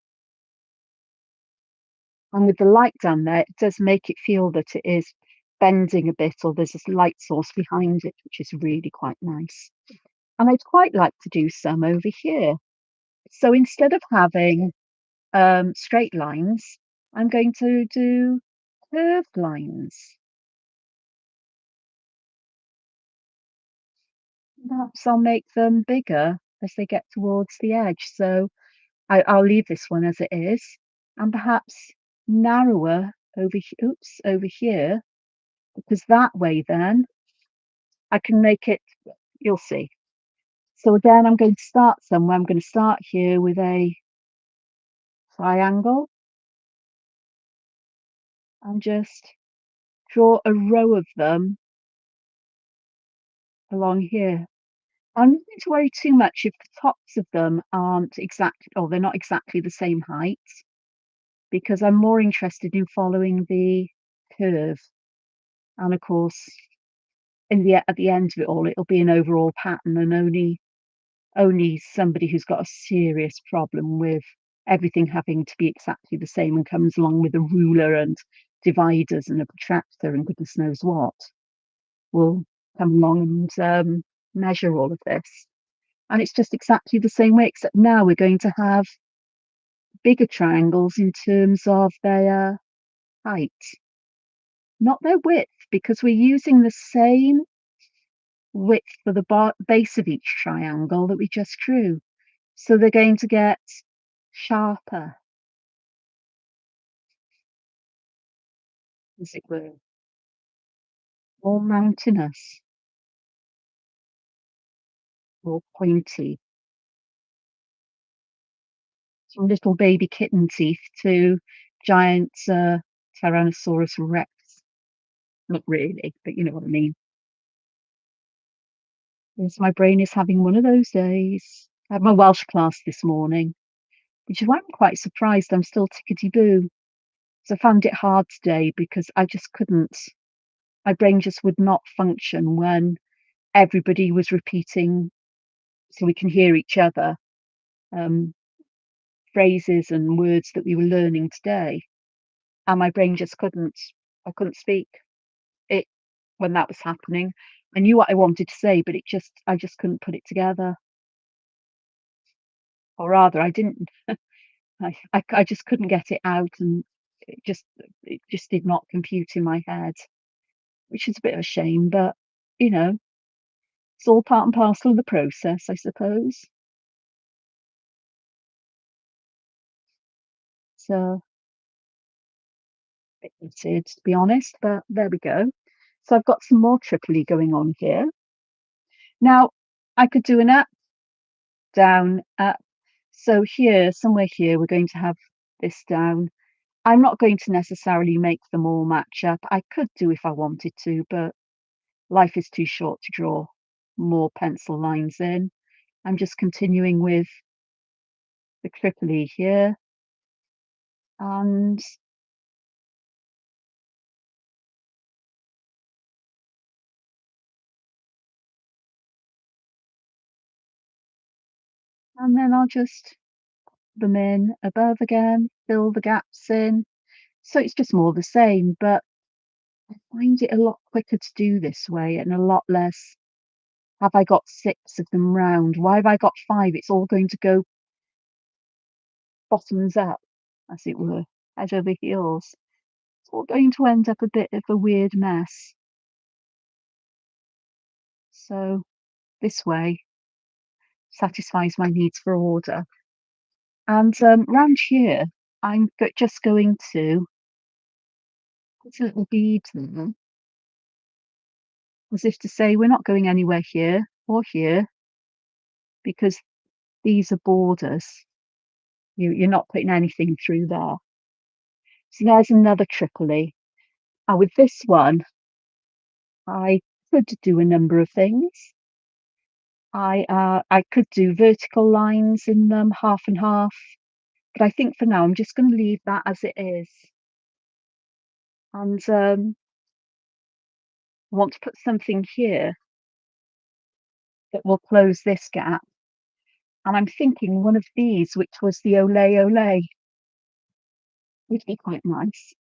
And with the light down there, it does make it feel that it is bending a bit, or there's this light source behind it, which is really quite nice. And I'd quite like to do some over here. So instead of having straight lines, I'm going to do curved lines. Perhaps I'll make them bigger as they get towards the edge. So I'll leave this one as it is, and perhaps narrower over here, because that way then I can make it, you'll see. So again, I'm going to start somewhere. I'm going to start here with a triangle and just draw a row of them along here. I'm not going to worry too much if the tops of them aren't exactly, or they're not exactly the same height, because I'm more interested in following the curve. And of course, at the end of it all, it'll be an overall pattern, and only somebody who's got a serious problem with everything having to be exactly the same and comes along with a ruler and dividers and a protractor and goodness knows what will come along and measure all of this. And it's just exactly the same way, except now we're going to have bigger triangles in terms of their height, not their width, because we're using the same width for the base of each triangle that we just drew. So they're going to get sharper, as it were. more mountainous, more pointy, from little baby kitten teeth to giant Tyrannosaurus rex. Not really, but you know what I mean. Yes, my brain is having one of those days. I had my Welsh class this morning, which is why I'm quite surprised I'm still tickety-boo. So I found it hard today because I just couldn't, my brain just would not function when everybody was repeating so we can hear each other, um, phrases and words that we were learning today. And my brain just couldn't, I couldn't speak it when that was happening. I knew what I wanted to say, but I just couldn't put it together. Or rather, I didn't, I just couldn't get it out and it just did not compute in my head, which is a bit of a shame, but you know, it's all part and parcel of the process, I suppose. So, bit gutted, to be honest, but there we go. So I've got some more Tripoli going on here. Now, I could do an up, down, up. So here, somewhere here, we're going to have this down. I'm not going to necessarily make them all match up. I could do if I wanted to, but life is too short to draw more pencil lines in. I'm just continuing with the Tripoli here, and then I'll just put them in above again, fill the gaps in. So it's just more the same, but I find it a lot quicker to do this way and a lot less. Have I got 6 of them round? Why have I got 5? It's all going to go bottoms up, as it were, head over heels. It's all going to end up a bit of a weird mess. So this way satisfies my needs for order. And round here, just going to put a little bead there, as if to say we're not going anywhere here or here because these are borders. You're not putting anything through there. So there's another Tripoli. With this one, I could do a number of things. I could do vertical lines in them, half and half, but I think for now I'm just going to leave that as it is. And I want to put something here that will close this gap. And I'm thinking one of these, which was the Olay Olay, would be quite nice.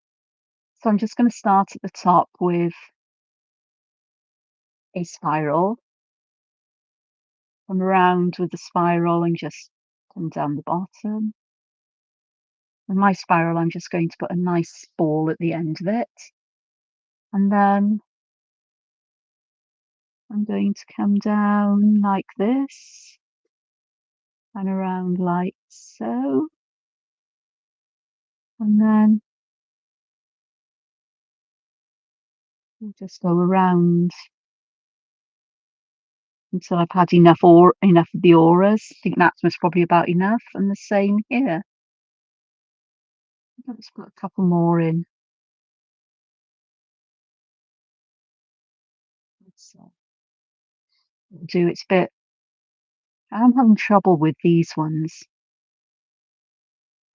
So I'm just going to start at the top with a spiral, come around with the spiral and just come down the bottom. With my spiral, I'm just going to put a nice ball at the end of it. And then I'm going to come down like this and around like so. And then we'll just go around until I've had enough of the auras. I think that's most probably about enough. And the same here. Let's put a couple more in. So do its bit. I'm having trouble with these ones,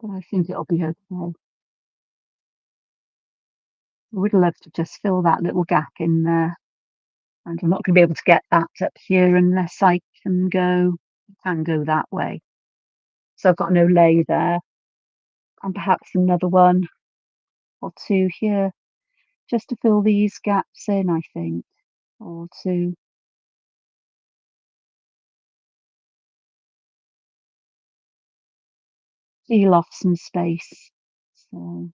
but I think it'll be okay. I would love to just fill that little gap in there. And I'm not going to be able to get that up here unless I can go that way. So I've got no lay there. And perhaps another one or two here, just to fill these gaps in, I think. Or to seal off some space. So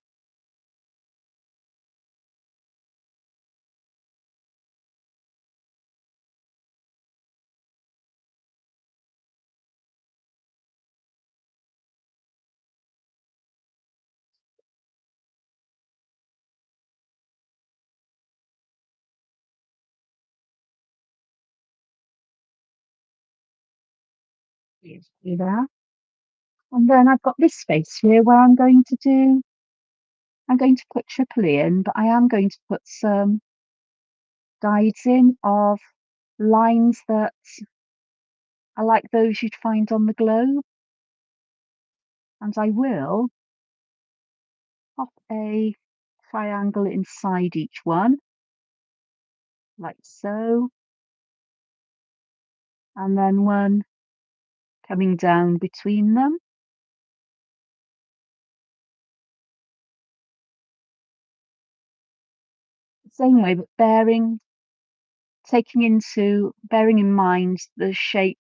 Do that. And then I've got this space here where I'm going to put Tripoli in, but I am going to put some guides in of lines that are like those you'd find on the globe. And I will pop a triangle inside each one, like so. And then one coming down between them. Same way, but bearing in mind the shape,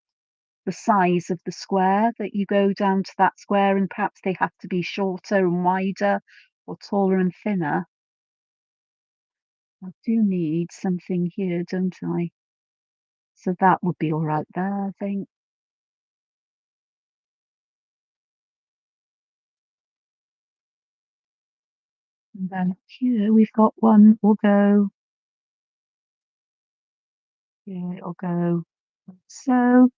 the size of the square that you go down to that square, and perhaps they have to be shorter and wider or taller and thinner. I do need something here, don't I? So that would be all right there, I think. And then here we've got one, we'll go, yeah, it'll go like so.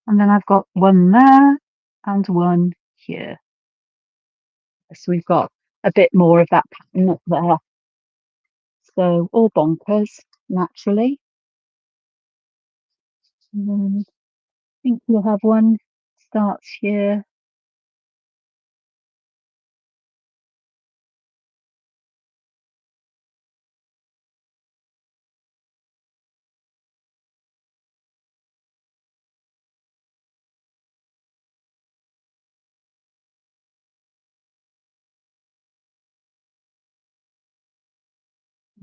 And then I've got one there and one here. So we've got a bit more of that pattern up there. So all bonkers, naturally. And then I think we'll have one starts here.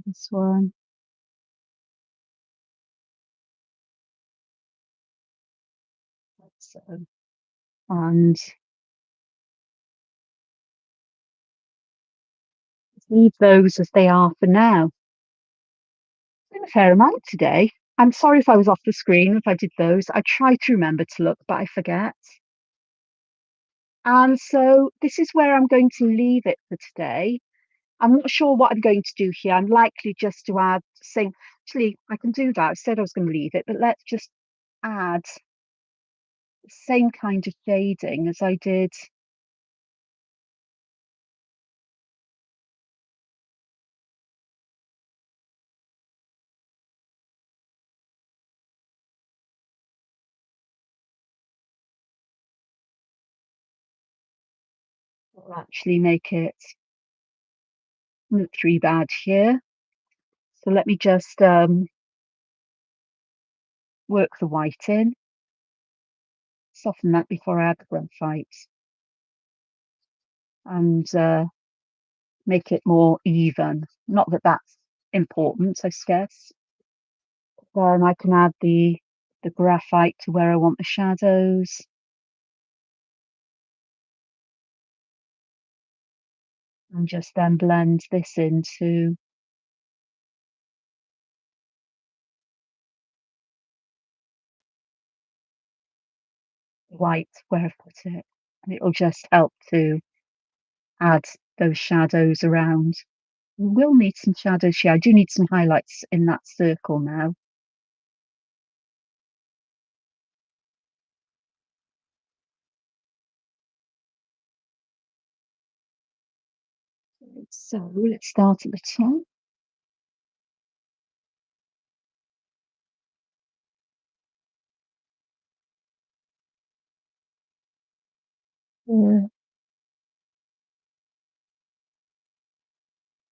This one. So, and leave those as they are for now. Been a fair amount today. I'm sorry if I was off the screen, if I did those. I try to remember to look, but I forget. And so this is where I'm going to leave it for today. I'm not sure what I'm going to do here. I'm likely just to add same. Actually, I can do that. I said I was going to leave it, but let's just add the same kind of shading as I did. Will actually make it not too bad here. So let me just work the white in, soften that before I add the graphite, and make it more even. Not that that's important, I guess. Then I can add the graphite to where I want the shadows. And just then blend this into white where I've put it. And it'll just help to add those shadows around. We will need some shadows here. I do need some highlights in that circle now. So let's start at the top.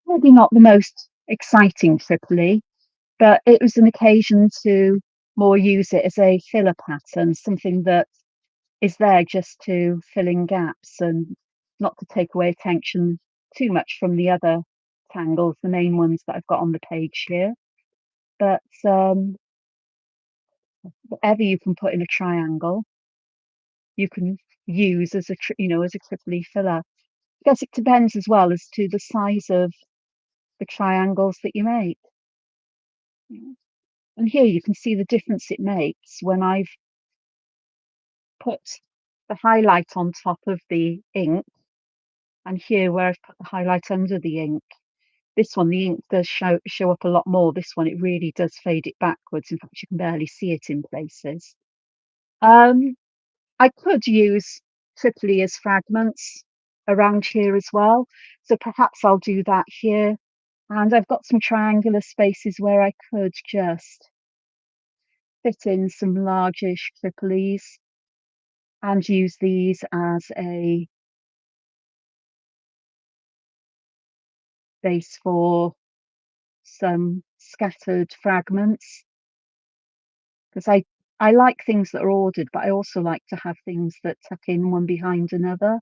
Maybe not the most exciting Tripoli, but it was an occasion to more use it as a filler pattern, something that is there just to fill in gaps and not to take away attention too much from the other tangles, the main ones that I've got on the page here. But whatever you can put in a triangle, you can use as as a Tripoli filler. I guess it depends as well as to the size of the triangles that you make. And here you can see the difference it makes when I've put the highlight on top of the ink, and here where I've put the highlight under the ink. This one, the ink does show up a lot more. This one, it really does fade it backwards. In fact, you can barely see it in places. Um, I could use Tripoli as fragments around here as well. So perhaps I'll do that here. And I've got some triangular spaces where I could just fit in some largish Tripolis and use these as a base for some scattered fragments. Because I like things that are ordered, but I also like to have things that tuck in one behind another.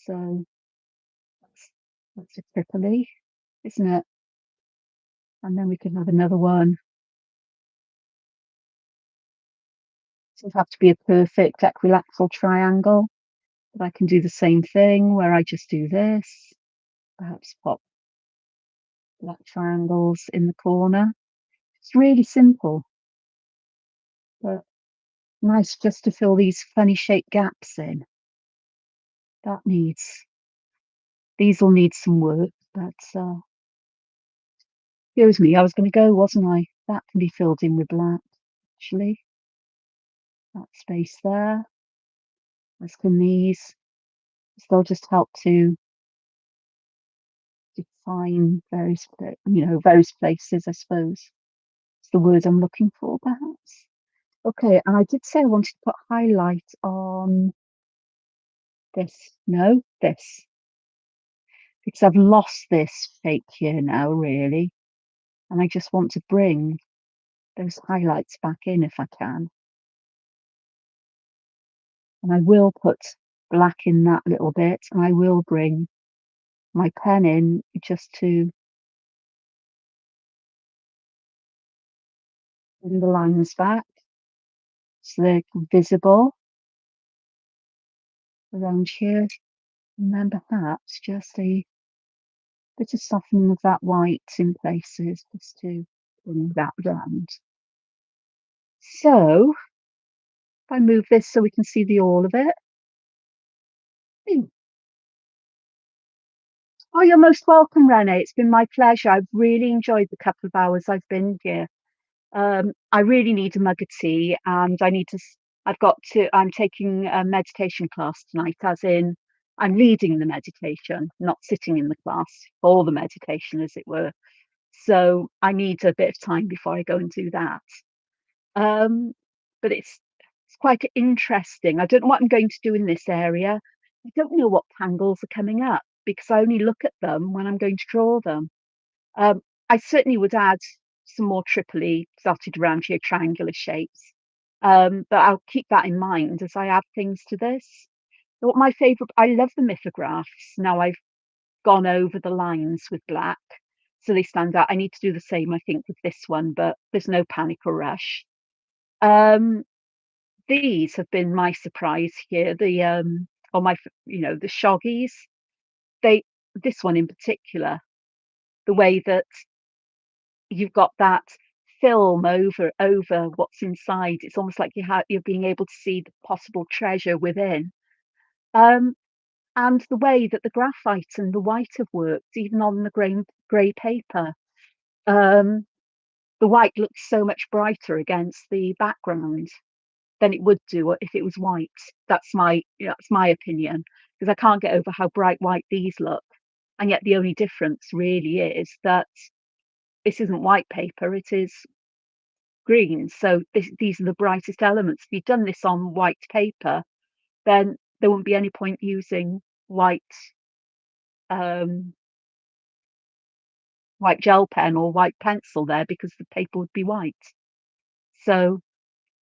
So that's a Tripoli, isn't it? And then we can have another one. It doesn't have to be a perfect equilateral triangle, but I can do the same thing where I just do this, perhaps pop black triangles in the corner. It's really simple, but nice just to fill these funny shaped gaps in. That needs, these will need some work, but excuse me, I was going to go, wasn't I? That can be filled in with black, actually. That space there, as can these. They'll just help to define various, various places, I suppose. It's the word I'm looking for, perhaps. Okay, and I did say I wanted to put highlight on this. No, this. Because I've lost this shape here now, really. And I just want to bring those highlights back in if I can. And I will put black in that little bit, and I will bring my pen in just to bring the lines back so they're visible around here. And then perhaps just a bit of softening of that white in places just to bring that round. So if I move this so we can see the all of it. Hmm. Oh, you're most welcome, Renee. It's been my pleasure. I've really enjoyed the couple of hours I've been here. I really need a mug of tea, and I need to. I've got to. I'm taking a meditation class tonight, as in I'm leading the meditation, not sitting in the class for the meditation, as it were. So I need a bit of time before I go and do that. Um, but it's quite interesting. I don't know what I'm going to do in this area. I don't know what tangles are coming up because I only look at them when I'm going to draw them. Um, I certainly would add some more Tripoli dotted around here, triangular shapes. But I'll keep that in mind as I add things to this. What my favourite, I love the mythographs. Now I've gone over the lines with black, so they stand out. I need to do the same, I think, with this one, but there's no panic or rush. Um, these have been my surprise here. On my, the shoggies. They, this one in particular, the way that you've got that film over what's inside. It's almost like you're being able to see the possible treasure within. Um, and the way that the graphite and the white have worked, even on the grey paper. Um, the white looks so much brighter against the background than it would do if it was white. That's my opinion, because I can't get over how bright white these look. And yet the only difference really is that this isn't white paper, it is green. So these are the brightest elements. If you'd done this on white paper, then there wouldn't be any point using white um, white gel pen or white pencil there because the paper would be white. So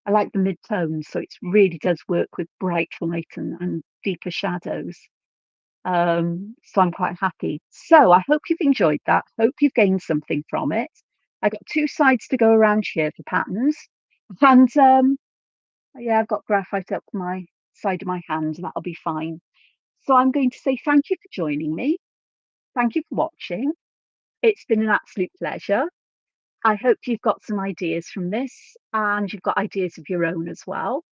I like the mid-tones, so it really does work with bright light and deeper shadows. So I'm quite happy. So I hope you've enjoyed that. Hope you've gained something from it. I got two sides to go around here for patterns, and yeah, I've got graphite up my side of my hand. That'll be fine. So I'm going to say thank you for joining me. Thank you for watching. It's been an absolute pleasure. I hope you've got some ideas from this and you've got ideas of your own as well.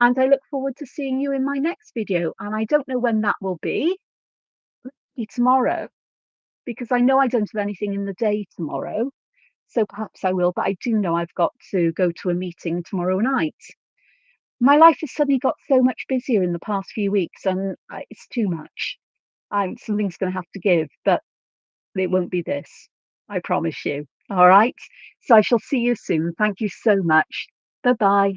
And I look forward to seeing you in my next video. And I don't know when that will be tomorrow, because I know I don't have anything in the day tomorrow. So perhaps I will, but I do know I've got to go to a meeting tomorrow night. My life has suddenly got so much busier in the past few weeks, and it's too much. Something's going to have to give, but it won't be this. I promise you. All right. So I shall see you soon. Thank you so much. Bye bye.